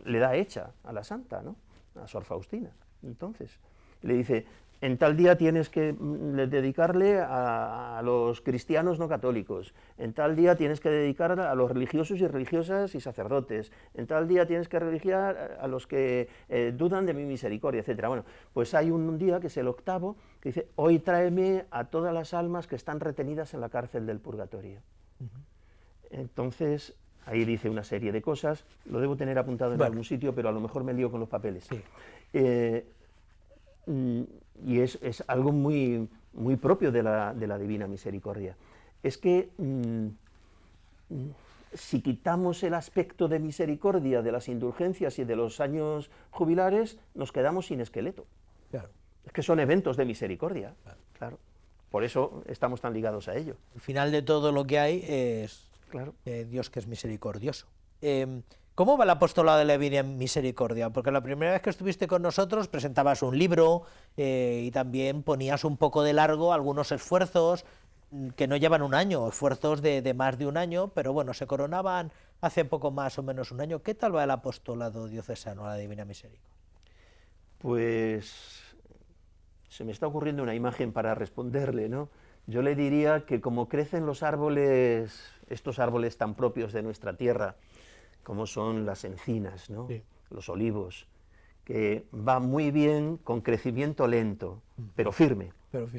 le da hecha a la Santa, ¿no? A Sor Faustina. Entonces, le dice, en tal día tienes que dedicarle a los cristianos no católicos, en tal día tienes que dedicar a los religiosos y religiosas y sacerdotes, en tal día tienes que religiar a los que dudan de mi misericordia, etc. Bueno, pues hay un día, que es el octavo, que dice, hoy tráeme a todas las almas que están retenidas en la cárcel del purgatorio. Entonces, ahí dice una serie de cosas, lo debo tener apuntado en algún sitio, pero a lo mejor me lío con los papeles. Sí. Y es algo muy propio de la Divina Misericordia. Es que si quitamos el aspecto de misericordia de las indulgencias y de los años jubilares, nos quedamos sin esqueleto. Claro. Es que son eventos de misericordia, claro. Por eso estamos tan ligados a ello. Al final de todo lo que hay es Dios, que es misericordioso. ¿Cómo va el apostolado de la Divina Misericordia? Porque la primera vez que estuviste con nosotros presentabas un libro y también ponías un poco de largo algunos esfuerzos que no llevan un año, esfuerzos de más de un año, pero bueno, se coronaban hace poco más o menos un año. ¿Qué tal va el apostolado diocesano a la Divina Misericordia? Pues se me está ocurriendo una imagen para responderle, ¿no? Yo le diría que como crecen los árboles, estos árboles tan propios de nuestra tierra, como son las encinas, ¿no? Sí. Los olivos, que va muy bien con crecimiento lento, pero firme.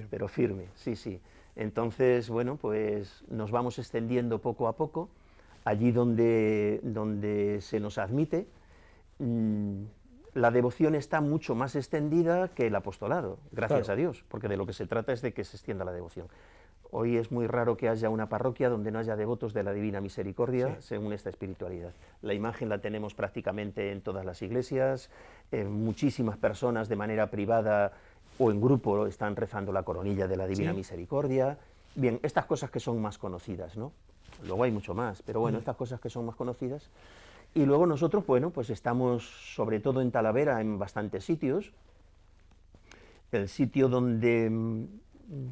Pero firme, sí, sí. Entonces, bueno, pues nos vamos extendiendo poco a poco, allí donde se nos admite. La devoción está mucho más extendida que el apostolado, gracias a Dios, porque de lo que se trata es de que se extienda la devoción. Hoy es muy raro que haya una parroquia donde no haya devotos de la Divina Misericordia, según esta espiritualidad. La imagen la tenemos prácticamente en todas las iglesias, muchísimas personas de manera privada o en grupo están rezando la coronilla de la Divina Misericordia. Bien, estas cosas que son más conocidas, ¿no? Luego hay mucho más, pero bueno, estas cosas que son más conocidas. Y luego nosotros, bueno, pues estamos sobre todo en Talavera en bastantes sitios. El sitio donde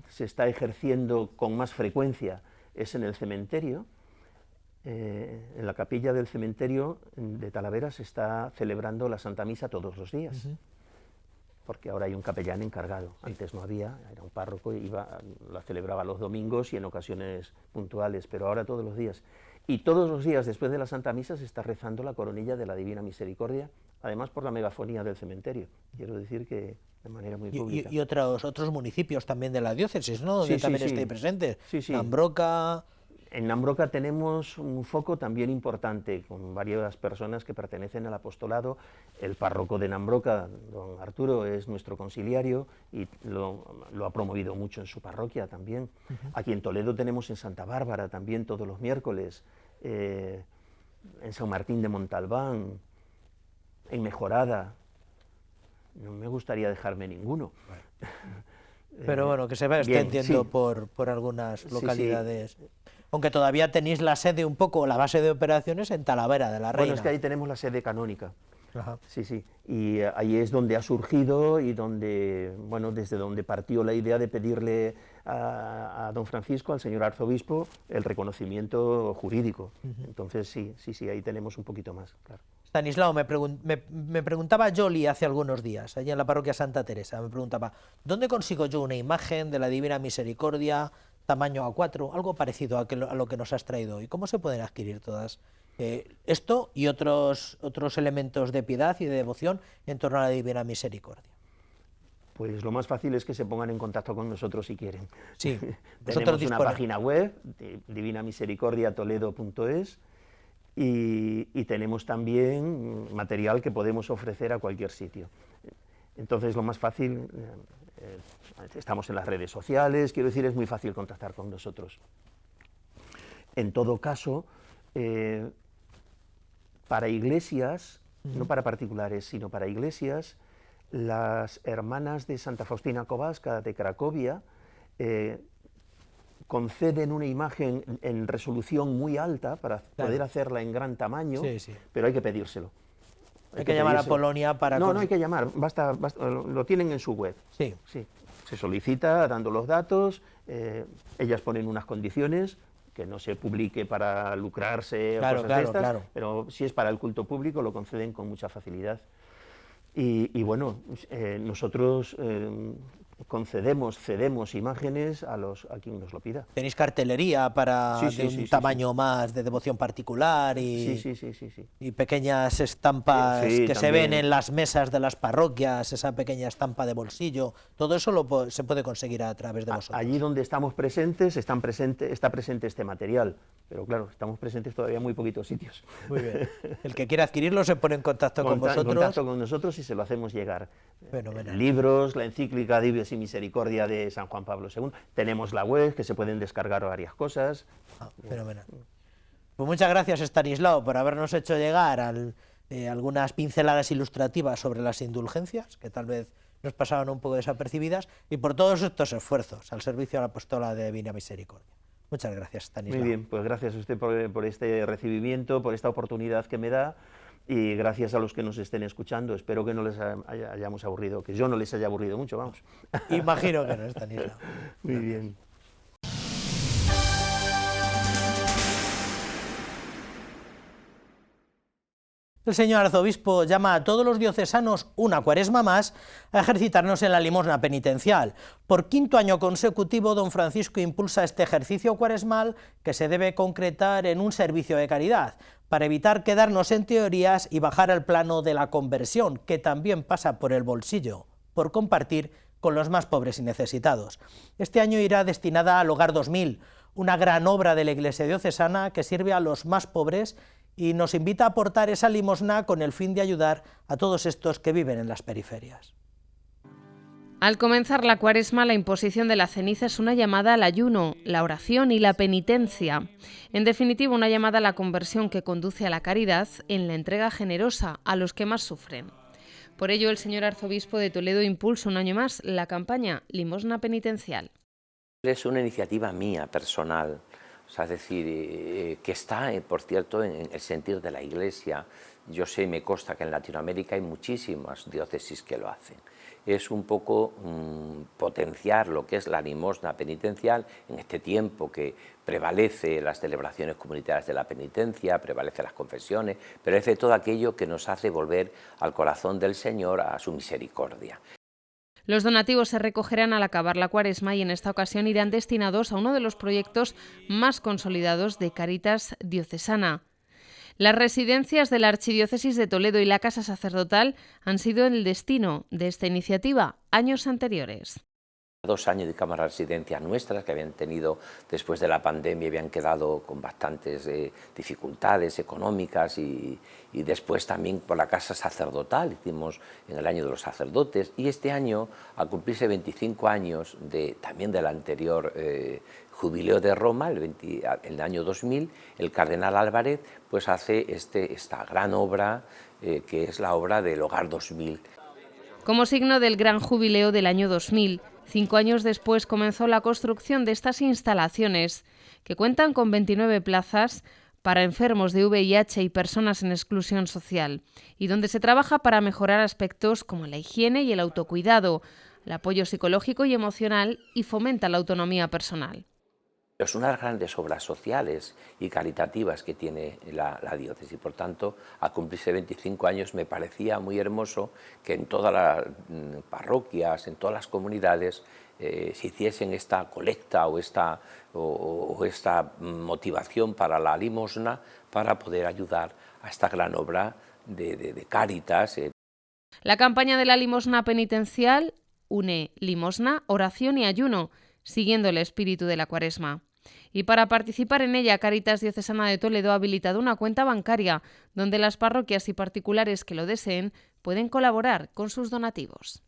se está ejerciendo con más frecuencia es en el cementerio. en la capilla del cementerio de Talavera se está celebrando la Santa Misa todos los días, porque ahora hay un capellán encargado. Antes no había, era un párroco y la celebraba los domingos y en ocasiones puntuales, pero ahora todos los días. Y todos los días después de la Santa Misa se está rezando la coronilla de la Divina Misericordia, además por la megafonía del cementerio. Quiero decir que de manera muy pública. Y otros municipios también de la diócesis, ¿no? Donde también estáis presentes. Nambroca. En Nambroca tenemos un foco también importante, con varias personas que pertenecen al apostolado. El párroco de Nambroca, don Arturo, es nuestro conciliario y lo ha promovido mucho en su parroquia también. Aquí en Toledo tenemos en Santa Bárbara también todos los miércoles, en San Martín de Montalbán, en Mejorada. No me gustaría dejarme ninguno. Pero bueno, que se va extendiendo por algunas localidades. Aunque todavía tenéis la sede un poco, la base de operaciones en Talavera de la Reina. Bueno, es que ahí tenemos la sede canónica. Y ahí es donde ha surgido y donde, bueno, desde donde partió la idea de pedirle a don Francisco, al señor arzobispo, el reconocimiento jurídico. Entonces sí, ahí tenemos un poquito más, claro. Stanislao, me preguntaba Joli hace algunos días, allí en la parroquia Santa Teresa, me preguntaba, ¿dónde consigo yo una imagen de la Divina Misericordia, tamaño A4, algo parecido a lo que nos has traído hoy? ¿Cómo se pueden adquirir todas? Esto y otros elementos de piedad y de devoción en torno a la Divina Misericordia. Pues lo más fácil es que se pongan en contacto con nosotros si quieren. Sí, tenemos una página web, divinamisericordiatoledo.es, y tenemos también material que podemos ofrecer a cualquier sitio. Entonces lo más fácil, estamos en las redes sociales, quiero decir, es muy fácil contactar con nosotros. En todo caso, para iglesias, no para particulares, sino para iglesias, las hermanas de Santa Faustina Kowalska de Cracovia conceden una imagen en resolución muy alta para poder hacerla en gran tamaño, pero hay que pedírselo. Hay que llamar a Polonia para... No hay que llamar, basta, lo tienen en su web. Sí. Se solicita dando los datos, ellas ponen unas condiciones, que no se publique para lucrarse o cosas de estas, pero si es para el culto público lo conceden con mucha facilidad. Y bueno, nosotros cedemos imágenes a quien nos lo pida. ¿Tenéis cartelería para un tamaño más de devoción particular y pequeñas estampas que también se ven en las mesas de las parroquias, esa pequeña estampa de bolsillo? Todo eso se puede conseguir a través de vosotros. Allí donde estamos presentes, está presente este material, pero claro, estamos presentes todavía en muy poquitos sitios. Muy bien. El que quiera adquirirlo se pone en contacto con vosotros. En contacto con nosotros y se lo hacemos llegar. Fenomenal. Libros, la encíclica Dives y Misericordia de San Juan Pablo II. Tenemos la web, que se pueden descargar varias cosas. Fenomenal. Pues muchas gracias, Stanislao, por habernos hecho llegar algunas pinceladas ilustrativas sobre las indulgencias, que tal vez nos pasaban un poco desapercibidas, y por todos estos esfuerzos al servicio de la Apostolado de Divina Misericordia. Muchas gracias, Stanislao. Muy bien, pues gracias a usted por este recibimiento, por esta oportunidad que me da, y gracias a los que nos estén escuchando. Espero que no les hayamos aburrido, que yo no les haya aburrido mucho, vamos. Imagino que no, Stanislao. Muy bien. El señor arzobispo llama a todos los diocesanos una cuaresma más a ejercitarnos en la limosna penitencial. Por quinto año consecutivo, don Francisco impulsa este ejercicio cuaresmal que se debe concretar en un servicio de caridad, para evitar quedarnos en teorías y bajar al plano de la conversión, que también pasa por el bolsillo, por compartir con los más pobres y necesitados. Este año irá destinada al Hogar 2000, una gran obra de la Iglesia diocesana que sirve a los más pobres y nos invita a aportar esa limosna con el fin de ayudar a todos estos que viven en las periferias. Al comenzar la Cuaresma, la imposición de la ceniza es una llamada al ayuno, la oración y la penitencia. En definitiva, una llamada a la conversión que conduce a la caridad en la entrega generosa a los que más sufren. Por ello, el señor arzobispo de Toledo impulsa un año más la campaña Limosna Penitencial. Es una iniciativa mía, personal. O sea, es decir, que está, por cierto, en el sentir de la Iglesia. Yo sé y me consta que en Latinoamérica hay muchísimas diócesis que lo hacen. es un poco potenciar lo que es la limosna penitencial en este tiempo que prevalece las celebraciones comunitarias de la penitencia, prevalece las confesiones, prevalece todo aquello que nos hace volver al corazón del Señor, a su misericordia. Los donativos se recogerán al acabar la Cuaresma y en esta ocasión irán destinados a uno de los proyectos más consolidados de Cáritas Diocesana. Las residencias de la Archidiócesis de Toledo y la Casa Sacerdotal han sido el destino de esta iniciativa años anteriores. 2 años de cámaras residencias nuestras que habían tenido después de la pandemia, habían quedado con bastantes dificultades económicas y después también por la casa sacerdotal, hicimos en el año de los sacerdotes y este año, al cumplirse 25 años también del anterior jubileo de Roma, el año 2000, el cardenal Álvarez pues hace esta gran obra que es la obra del Hogar 2000. Como signo del gran jubileo del año 2000, 5 años después comenzó la construcción de estas instalaciones, que cuentan con 29 plazas para enfermos de VIH y personas en exclusión social, y donde se trabaja para mejorar aspectos como la higiene y el autocuidado, el apoyo psicológico y emocional y fomenta la autonomía personal. Es una de las grandes obras sociales y caritativas que tiene la diócesis. Por tanto, al cumplirse 25 años me parecía muy hermoso que en todas las parroquias, en todas las comunidades, se hiciesen esta colecta o esta motivación para la limosna para poder ayudar a esta gran obra de Cáritas. La campaña de la limosna penitencial une limosna, oración y ayuno, siguiendo el espíritu de la Cuaresma. Y para participar en ella, Cáritas Diocesana de Toledo ha habilitado una cuenta bancaria, donde las parroquias y particulares que lo deseen pueden colaborar con sus donativos.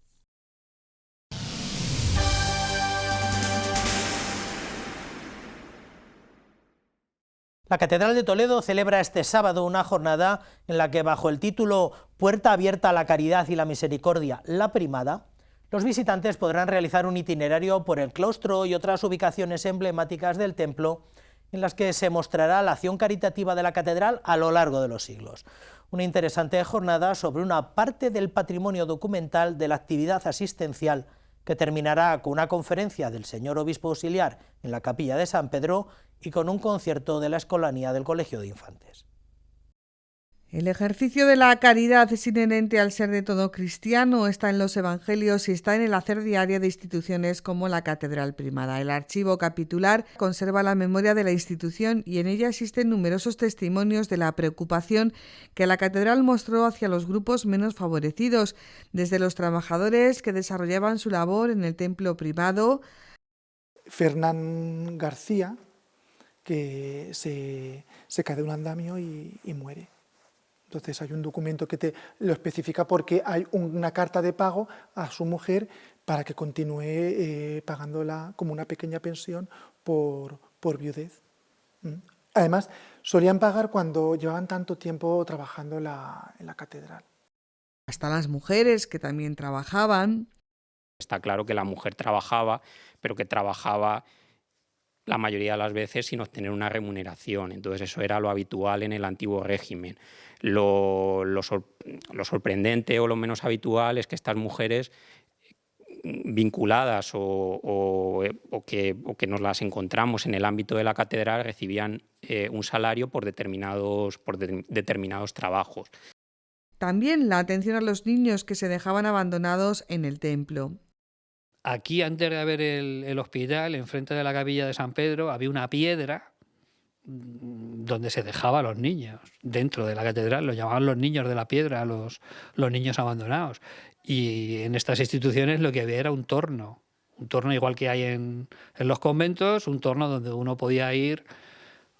La Catedral de Toledo celebra este sábado una jornada en la que, bajo el título Puerta abierta a la caridad y la misericordia, la primada, los visitantes podrán realizar un itinerario por el claustro y otras ubicaciones emblemáticas del templo en las que se mostrará la acción caritativa de la catedral a lo largo de los siglos. Una interesante jornada sobre una parte del patrimonio documental de la actividad asistencial que terminará con una conferencia del señor obispo auxiliar en la capilla de San Pedro y con un concierto de la Escolanía del Colegio de Infantes. El ejercicio de la caridad es inherente al ser de todo cristiano, está en los evangelios y está en el hacer diario de instituciones como la Catedral Primada. El archivo capitular conserva la memoria de la institución y en ella existen numerosos testimonios de la preocupación que la catedral mostró hacia los grupos menos favorecidos, desde los trabajadores que desarrollaban su labor en el templo privado. Fernán García, que se cae de un andamio y muere. Entonces hay un documento que te lo especifica porque hay una carta de pago a su mujer para que continúe pagándola como una pequeña pensión por viudez. Además, solían pagar cuando llevaban tanto tiempo trabajando en la catedral. Hasta las mujeres que también trabajaban. Está claro que la mujer trabajaba, pero que trabajaba la mayoría de las veces sin obtener una remuneración. Entonces eso era lo habitual en el antiguo régimen. Lo sorprendente o lo menos habitual es que estas mujeres vinculadas o que nos las encontramos en el ámbito de la catedral recibían un salario por determinados trabajos. También la atención a los niños que se dejaban abandonados en el templo. Aquí, antes de haber el hospital, enfrente de la capilla de San Pedro, había una piedra donde se dejaba a los niños. Dentro de la catedral lo llamaban los niños de la piedra, los niños abandonados. Y en estas instituciones lo que había era un torno igual que hay en los conventos, un torno donde uno podía ir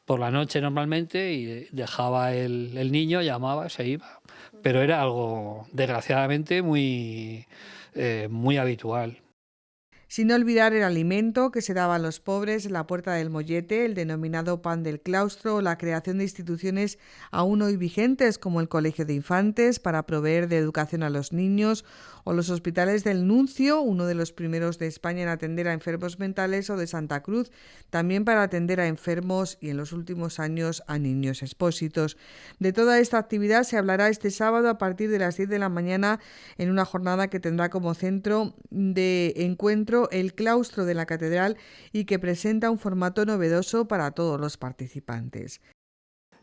por la noche normalmente y dejaba el niño, llamaba, se iba. Pero era algo, desgraciadamente, muy habitual. sin olvidar el alimento que se daba a los pobres en la Puerta del Mollete, el denominado pan del claustro, o la creación de instituciones aún hoy vigentes como el Colegio de Infantes para proveer de educación a los niños, o los hospitales del Nuncio, uno de los primeros de España en atender a enfermos mentales, o de Santa Cruz, también para atender a enfermos y en los últimos años a niños expósitos. De toda esta actividad se hablará este sábado a partir de las 10 de la mañana en una jornada que tendrá como centro de encuentro el claustro de la catedral y que presenta un formato novedoso para todos los participantes.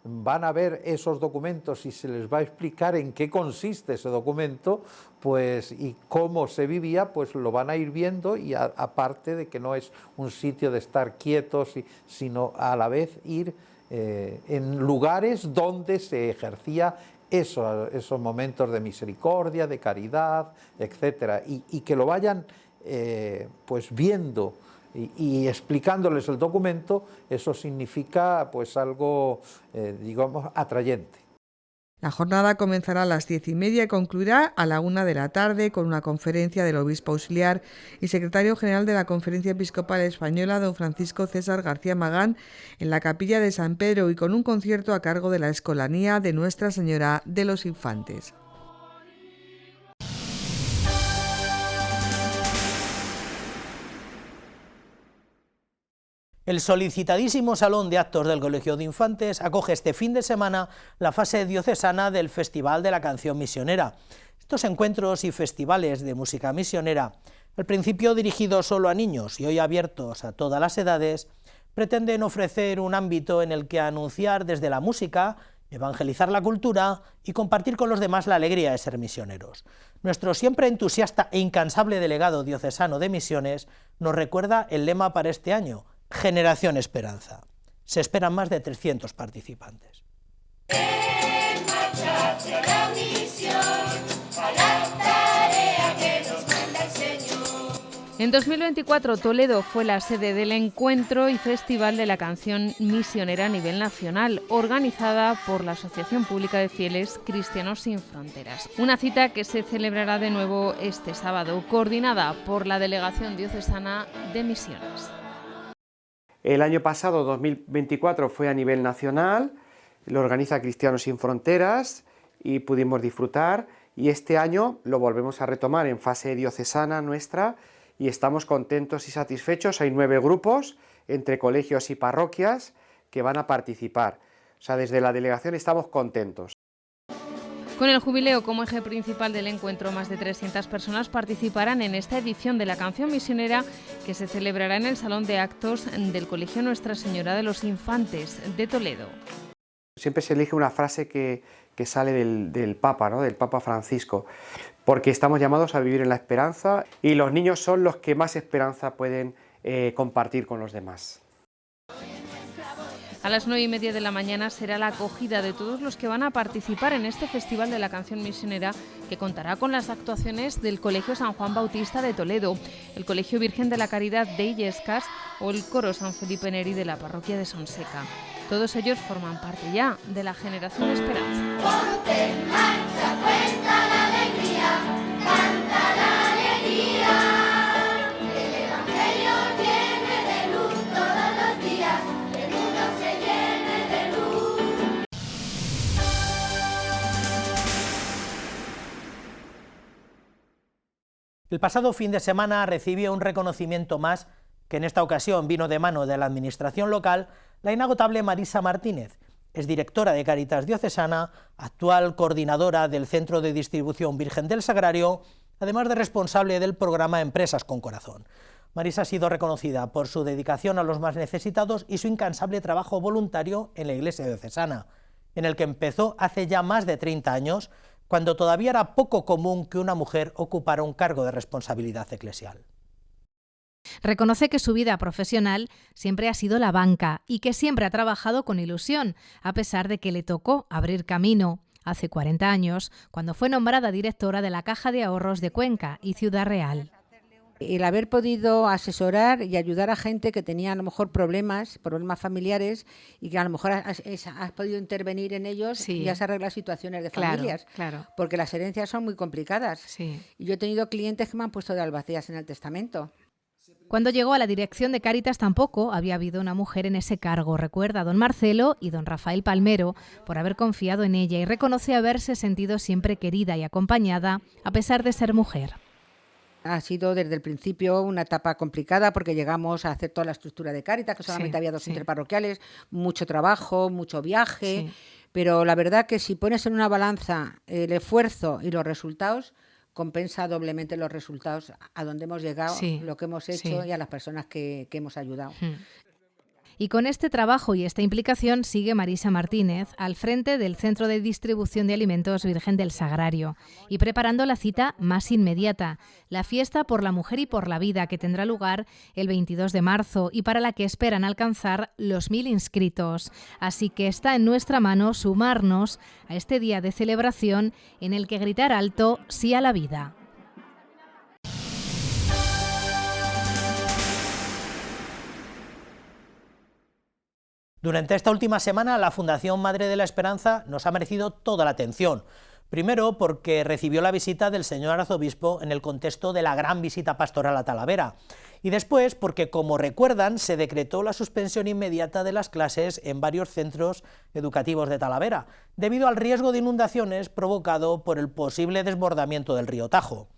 Van a ver esos documentos y se les va a explicar en qué consiste ese documento, pues, y cómo se vivía, pues lo van a ir viendo, y aparte de que no es un sitio de estar quietos, sino a la vez ir en lugares donde se ejercía esos momentos de misericordia, de caridad, etcétera, y que lo vayan pues viendo y explicándoles el documento. Eso significa pues algo, digamos, atrayente. La jornada comenzará a las 10:30 y concluirá a la 1 de la tarde con una conferencia del obispo auxiliar y secretario general de la Conferencia Episcopal Española, don Francisco César García Magán, en la capilla de San Pedro, y con un concierto a cargo de la Escolanía de Nuestra Señora de los Infantes. El solicitadísimo Salón de Actos del Colegio de Infantes acoge este fin de semana la fase diocesana del Festival de la Canción Misionera. Estos encuentros y festivales de música misionera, al principio dirigidos solo a niños y hoy abiertos a todas las edades, pretenden ofrecer un ámbito en el que anunciar desde la música, evangelizar la cultura y compartir con los demás la alegría de ser misioneros. Nuestro siempre entusiasta e incansable delegado diocesano de misiones nos recuerda el lema para este año: Generación Esperanza. Se esperan más de 300 participantes. En marcha hacia la misión, a la tarea que nos manda el Señor. En 2024, Toledo fue la sede del encuentro y festival de la canción misionera a nivel nacional, organizada por la Asociación Pública de Fieles Cristianos Sin Fronteras. Una cita que se celebrará de nuevo este sábado, coordinada por la Delegación Diocesana de Misiones. El año pasado, 2024, fue a nivel nacional, lo organiza Cristianos Sin Fronteras y pudimos disfrutar, y este año lo volvemos a retomar en fase diocesana nuestra y estamos contentos y satisfechos. Hay 9 grupos entre colegios y parroquias que van a participar. O sea, desde la delegación estamos contentos. Con el jubileo como eje principal del encuentro, más de 300 personas participarán en esta edición de la canción misionera que se celebrará en el Salón de Actos del Colegio Nuestra Señora de los Infantes de Toledo. Siempre se elige una frase que sale del Papa, ¿no? Del Papa Francisco, porque estamos llamados a vivir en la esperanza y los niños son los que más esperanza pueden compartir con los demás. A las 9:30 de la mañana será la acogida de todos los que van a participar en este Festival de la Canción Misionera, que contará con las actuaciones del Colegio San Juan Bautista de Toledo, el Colegio Virgen de la Caridad de Illescas o el Coro San Felipe Neri de la Parroquia de Sonseca. Todos ellos forman parte ya de la Generación Esperanza. Ponte en marcha, cuenta la alegría, canta la alegría. El Evangelio viene de luz todos los días, el mundo se llene de luz. El pasado fin de semana recibió un reconocimiento más, que en esta ocasión vino de mano de la administración local, la inagotable Marisa Martínez. Es directora de Cáritas Diocesana, actual coordinadora del Centro de Distribución Virgen del Sagrario, además de responsable del programa Empresas con Corazón. Marisa ha sido reconocida por su dedicación a los más necesitados y su incansable trabajo voluntario en la Iglesia diocesana, en el que empezó hace ya más de 30 años, cuando todavía era poco común que una mujer ocupara un cargo de responsabilidad eclesial. Reconoce que su vida profesional siempre ha sido la banca y que siempre ha trabajado con ilusión, a pesar de que le tocó abrir camino hace 40 años, cuando fue nombrada directora de la Caja de Ahorros de Cuenca y Ciudad Real. El haber podido asesorar y ayudar a gente que tenía a lo mejor problemas familiares y que a lo mejor has podido intervenir en ellos y has arreglado situaciones de familias. Claro. Porque las herencias son muy complicadas. Sí. Y yo he tenido clientes que me han puesto de albacías en el testamento. Cuando llegó a la dirección de Cáritas tampoco había habido una mujer en ese cargo. Recuerda a don Marcelo y don Rafael Palmero por haber confiado en ella y reconoce haberse sentido siempre querida y acompañada a pesar de ser mujer. Ha sido desde el principio una etapa complicada porque llegamos a hacer toda la estructura de Cáritas, que solamente había 2 interparroquiales, mucho trabajo, mucho viaje, pero la verdad que si pones en una balanza el esfuerzo y los resultados, compensa doblemente los resultados a donde hemos llegado, lo que hemos hecho y a las personas que hemos ayudado. Y con este trabajo y esta implicación sigue Marisa Martínez al frente del Centro de Distribución de Alimentos Virgen del Sagrario y preparando la cita más inmediata, la Fiesta por la Mujer y por la Vida, que tendrá lugar el 22 de marzo y para la que esperan alcanzar los 1000 inscritos. Así que está en nuestra mano sumarnos a este día de celebración en el que gritar alto sí a la vida. Durante esta última semana, la Fundación Madre de la Esperanza nos ha merecido toda la atención. Primero, porque recibió la visita del señor arzobispo en el contexto de la gran visita pastoral a Talavera. Y después, porque, como recuerdan, se decretó la suspensión inmediata de las clases en varios centros educativos de Talavera, debido al riesgo de inundaciones provocado por el posible desbordamiento del río Tajo,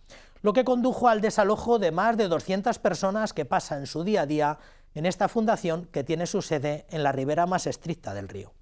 lo que condujo al desalojo de más de 200 personas que pasan su día a día en esta fundación, que tiene su sede en la ribera más estricta del río.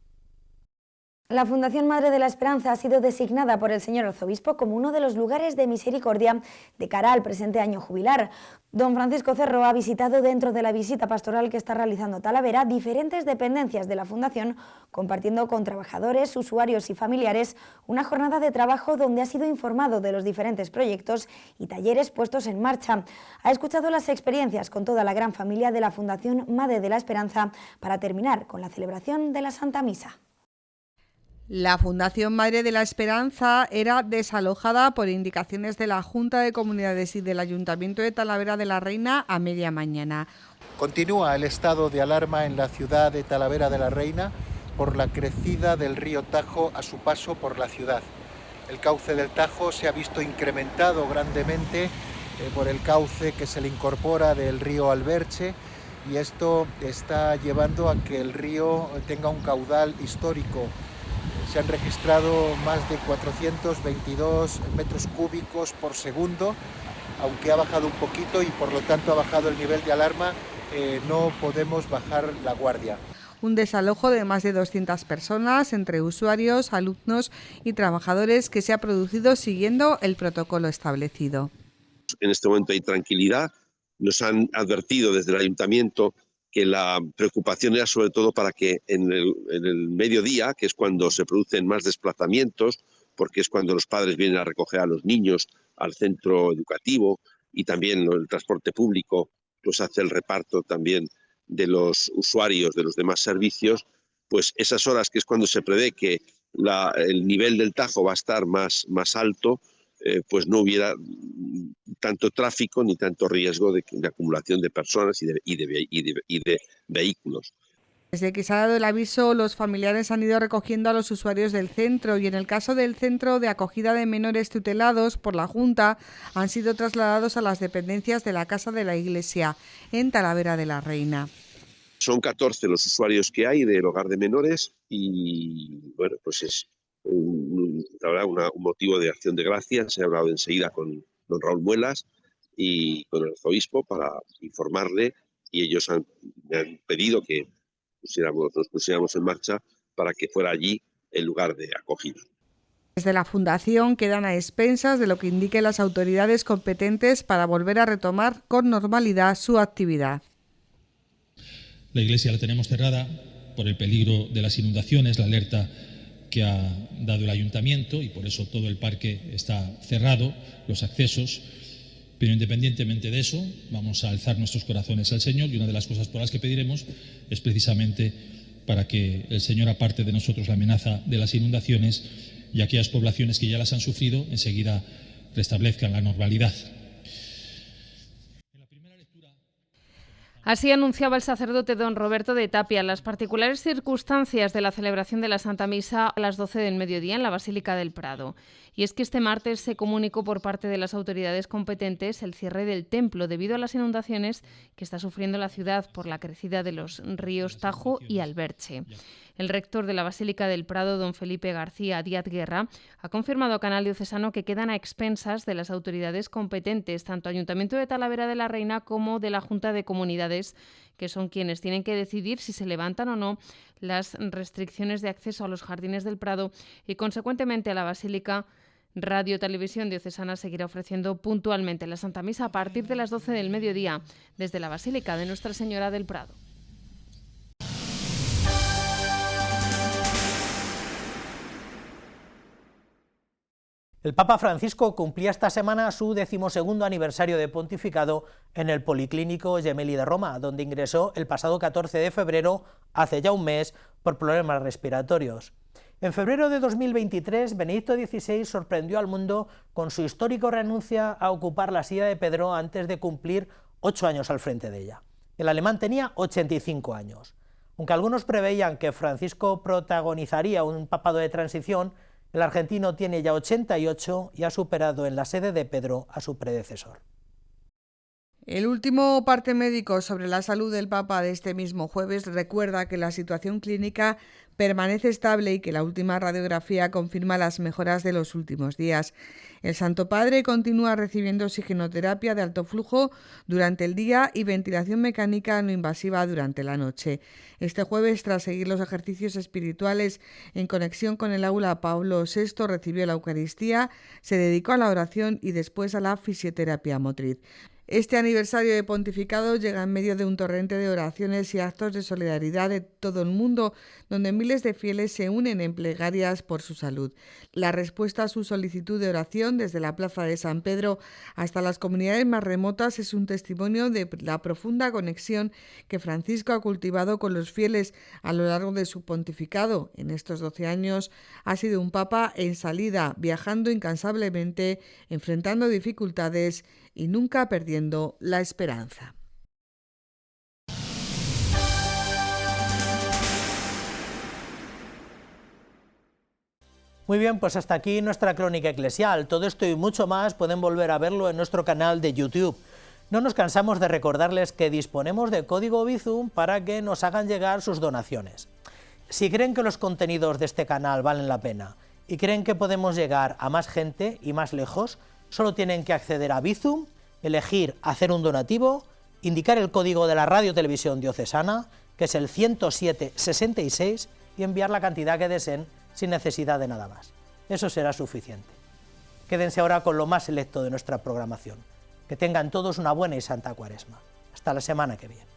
La Fundación Madre de la Esperanza ha sido designada por el señor arzobispo como uno de los lugares de misericordia de cara al presente año jubilar. Don Francisco Cerro ha visitado, dentro de la visita pastoral que está realizando Talavera, diferentes dependencias de la Fundación, compartiendo con trabajadores, usuarios y familiares una jornada de trabajo donde ha sido informado de los diferentes proyectos y talleres puestos en marcha. Ha escuchado las experiencias con toda la gran familia de la Fundación Madre de la Esperanza para terminar con la celebración de la Santa Misa. La Fundación Madre de la Esperanza era desalojada por indicaciones de la Junta de Comunidades y del Ayuntamiento de Talavera de la Reina a media mañana. Continúa el estado de alarma en la ciudad de Talavera de la Reina por la crecida del río Tajo a su paso por la ciudad. El cauce del Tajo se ha visto incrementado grandemente por el cauce que se le incorpora del río Alberche, y esto está llevando a que el río tenga un caudal histórico. Se han registrado más de 422 metros cúbicos por segundo, aunque ha bajado un poquito y por lo tanto ha bajado el nivel de alarma, no podemos bajar la guardia. Un desalojo de más de 200 personas, entre usuarios, alumnos y trabajadores, que se ha producido siguiendo el protocolo establecido. En este momento hay tranquilidad. Nos han advertido desde el ayuntamiento que la preocupación era sobre todo para que en el mediodía, que es cuando se producen más desplazamientos, porque es cuando los padres vienen a recoger a los niños al centro educativo, y también el transporte público pues hace el reparto también de los usuarios de los demás servicios, pues esas horas, que es cuando se prevé que el nivel del Tajo va a estar más alto, pues no hubiera tanto tráfico ni tanto riesgo de acumulación de personas y de vehículos. Desde que se ha dado el aviso, los familiares han ido recogiendo a los usuarios del centro, y en el caso del centro de acogida de menores tutelados por la Junta, han sido trasladados a las dependencias de la Casa de la Iglesia en Talavera de la Reina. Son 14 los usuarios que hay del hogar de menores, y bueno, pues es un motivo de acción de gracias. Se ha hablado enseguida con don Raúl Muelas y con el arzobispo para informarle, y ellos me han pedido que nos pusiéramos en marcha para que fuera allí el lugar de acogida. Desde la Fundación quedan a expensas de lo que indiquen las autoridades competentes para volver a retomar con normalidad su actividad. La iglesia la tenemos cerrada por el peligro de las inundaciones, la alerta que ha dado el ayuntamiento, y por eso todo el parque está cerrado, los accesos. Pero independientemente de eso, vamos a alzar nuestros corazones al Señor, y una de las cosas por las que pediremos es precisamente para que el Señor aparte de nosotros la amenaza de las inundaciones, y aquellas poblaciones que ya las han sufrido enseguida restablezcan la normalidad. Así anunciaba el sacerdote don Roberto de Tapia las particulares circunstancias de la celebración de la Santa Misa a las 12 del mediodía en la Basílica del Prado. Y es que este martes se comunicó por parte de las autoridades competentes el cierre del templo debido a las inundaciones que está sufriendo la ciudad por la crecida de los ríos Tajo y Alberche. El rector de la Basílica del Prado, don Felipe García Díaz Guerra, ha confirmado a Canal Diocesano que quedan a expensas de las autoridades competentes, tanto Ayuntamiento de Talavera de la Reina como de la Junta de Comunidades, que son quienes tienen que decidir si se levantan o no las restricciones de acceso a los jardines del Prado y, consecuentemente, a la Basílica. Radio Televisión Diocesana seguirá ofreciendo puntualmente la Santa Misa a partir de las 12 del mediodía desde la Basílica de Nuestra Señora del Prado. El Papa Francisco cumplía esta semana su 12º aniversario de pontificado en el Policlínico Gemelli de Roma, donde ingresó el pasado 14 de febrero, hace ya un mes, por problemas respiratorios. En febrero de 2023, Benedicto XVI sorprendió al mundo con su histórico renuncia a ocupar la silla de Pedro antes de cumplir 8 años al frente de ella. El alemán tenía 85 años. Aunque algunos preveían que Francisco protagonizaría un papado de transición, el argentino tiene ya 88 y ha superado en la sede de Pedro a su predecesor. El último parte médico sobre la salud del Papa de este mismo jueves recuerda que la situación clínica permanece estable y que la última radiografía confirma las mejoras de los últimos días. El Santo Padre continúa recibiendo oxigenoterapia de alto flujo durante el día y ventilación mecánica no invasiva durante la noche. Este jueves, tras seguir los ejercicios espirituales en conexión con el aula Pablo VI, recibió la Eucaristía, se dedicó a la oración y después a la fisioterapia motriz. Este aniversario de pontificado llega en medio de un torrente de oraciones y actos de solidaridad de todo el mundo, donde miles de fieles se unen en plegarias por su salud. La respuesta a su solicitud de oración desde la Plaza de San Pedro hasta las comunidades más remotas es un testimonio de la profunda conexión que Francisco ha cultivado con los fieles a lo largo de su pontificado. En estos 12 años ha sido un papa en salida, viajando incansablemente, enfrentando dificultades y nunca perdiendo la esperanza. Muy bien, pues hasta aquí nuestra crónica eclesial. Todo esto y mucho más pueden volver a verlo en nuestro canal de YouTube. No nos cansamos de recordarles que disponemos de código Bizum para que nos hagan llegar sus donaciones. Si creen que los contenidos de este canal valen la pena y creen que podemos llegar a más gente y más lejos, solo tienen que acceder a Bizum, elegir hacer un donativo, indicar el código de la Radio Televisión Diocesana, que es el 10766, y enviar la cantidad que deseen sin necesidad de nada más. Eso será suficiente. Quédense ahora con lo más selecto de nuestra programación. Que tengan todos una buena y santa Cuaresma. Hasta la semana que viene.